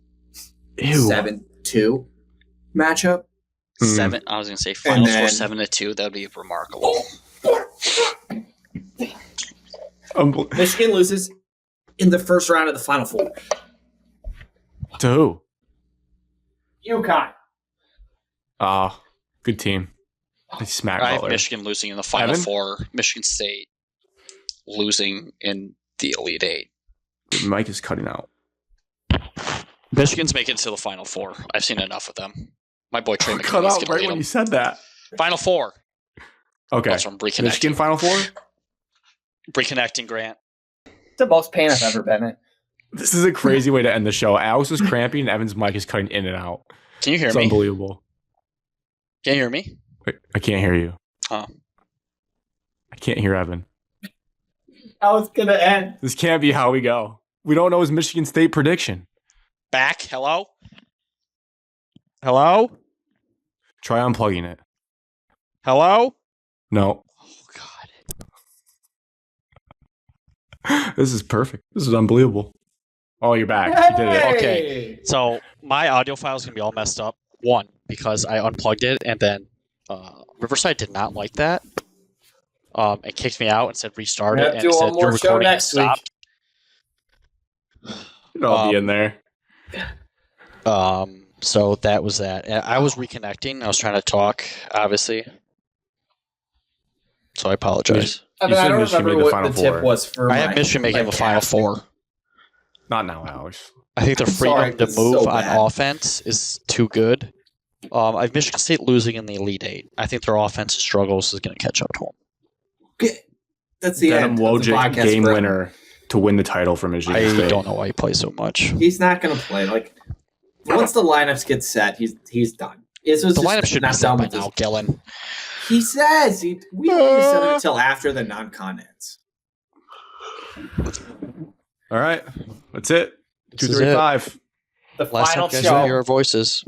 Ew. 7-2 matchup. I was going to say final then- score 7-2. That would be remarkable. Michigan loses in the first round of the Final Four. To who? UConn. Good team. They smack I have Butler. Michigan losing in the Final Evan? Four. Michigan State losing in the Elite Eight. Mike is cutting out. Michigan's making it to the Final Four. I've seen enough of them. My boy Trey Cut McKinney's out gonna right lead when them. you said that. Final Four. Okay. That's from reconnecting. Michigan Final Four? Reconnecting, Grant. It's the most pain I've ever been in. This is a crazy way to end the show. Alex is cramping and Evan's mic is cutting in and out. Can you hear It's me? unbelievable. Can you hear me? Wait, I can't hear you. Oh. I can't hear Evan. How it's gonna end? This can't be how we go. We don't know his Michigan State prediction. Back? Hello? Hello? Try unplugging it. Hello? No. Oh, God. This is perfect. This is unbelievable. Oh, you're back. You did it. Okay. So my audio file is going to be all messed up. One, because I unplugged it, and then Riverside did not like that. It kicked me out and said restart it, and do it one said more your show recording has next week. stopped. I'll be in there. So that was that. And I was reconnecting. I was trying to talk, obviously. So I apologize. I You mean, I said don't Michigan remember made the what Final the tip Four. was for I have Michigan making the Final casting. Four. Not now, Alex. I think their Sorry, freedom to this is move so on bad. offense is too good. I have Michigan State losing in the Elite Eight. I think their offensive struggles is going to catch up to them. Okay. That's the Denim end. of the Wojcik, podcast game for him. winner to win the title for Michigan I State. don't know why he plays so much. He's not going to play. Like once the lineups get set, he's done. This was The just lineup should be not set done by with this. now, Gillen. He says we don't need to set it until after the non-con ends. All right. That's it. This is 235. The Last final time you guys show hear our voices.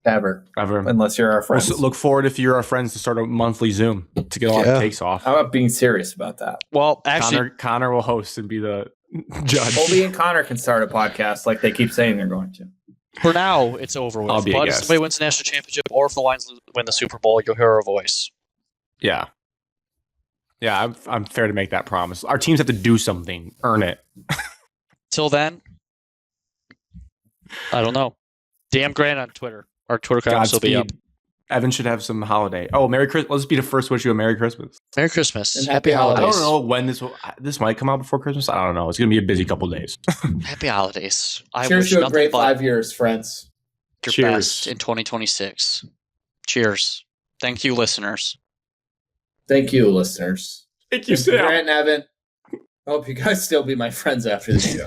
ever, Ever. unless you're our friends. Look forward if you're our friends to start a monthly Zoom to get all Yeah. the takes off. How about being serious about that? Well, actually, Connor will host and be the judge. Colby and Connor can start a podcast like they keep saying they're going to. for now, it's over I'll with. be a But if guest. somebody wins the national championship or if the Lions win the Super Bowl, you'll hear our voice. Yeah. Yeah, I'm fair to make that promise. Our teams have to do something, earn it. Till then, I don't know. DM Grant on Twitter. Our Twitter account will be up. Godspeed. Evan should have some holiday. Oh, Merry Christmas. Let's be the first to wish you a Merry Christmas. Merry Christmas. And Happy happy I holidays. don't know when this might come out before Christmas. I don't know. It's going to be a busy couple days. Happy holidays. I Cheers wish to a nothing great but 5 years, friends. your Cheers. best in 2026. Cheers. Thank you, listeners. Thank you, listeners. Thank you, Grant and Evan. I hope you guys still be my friends after the show.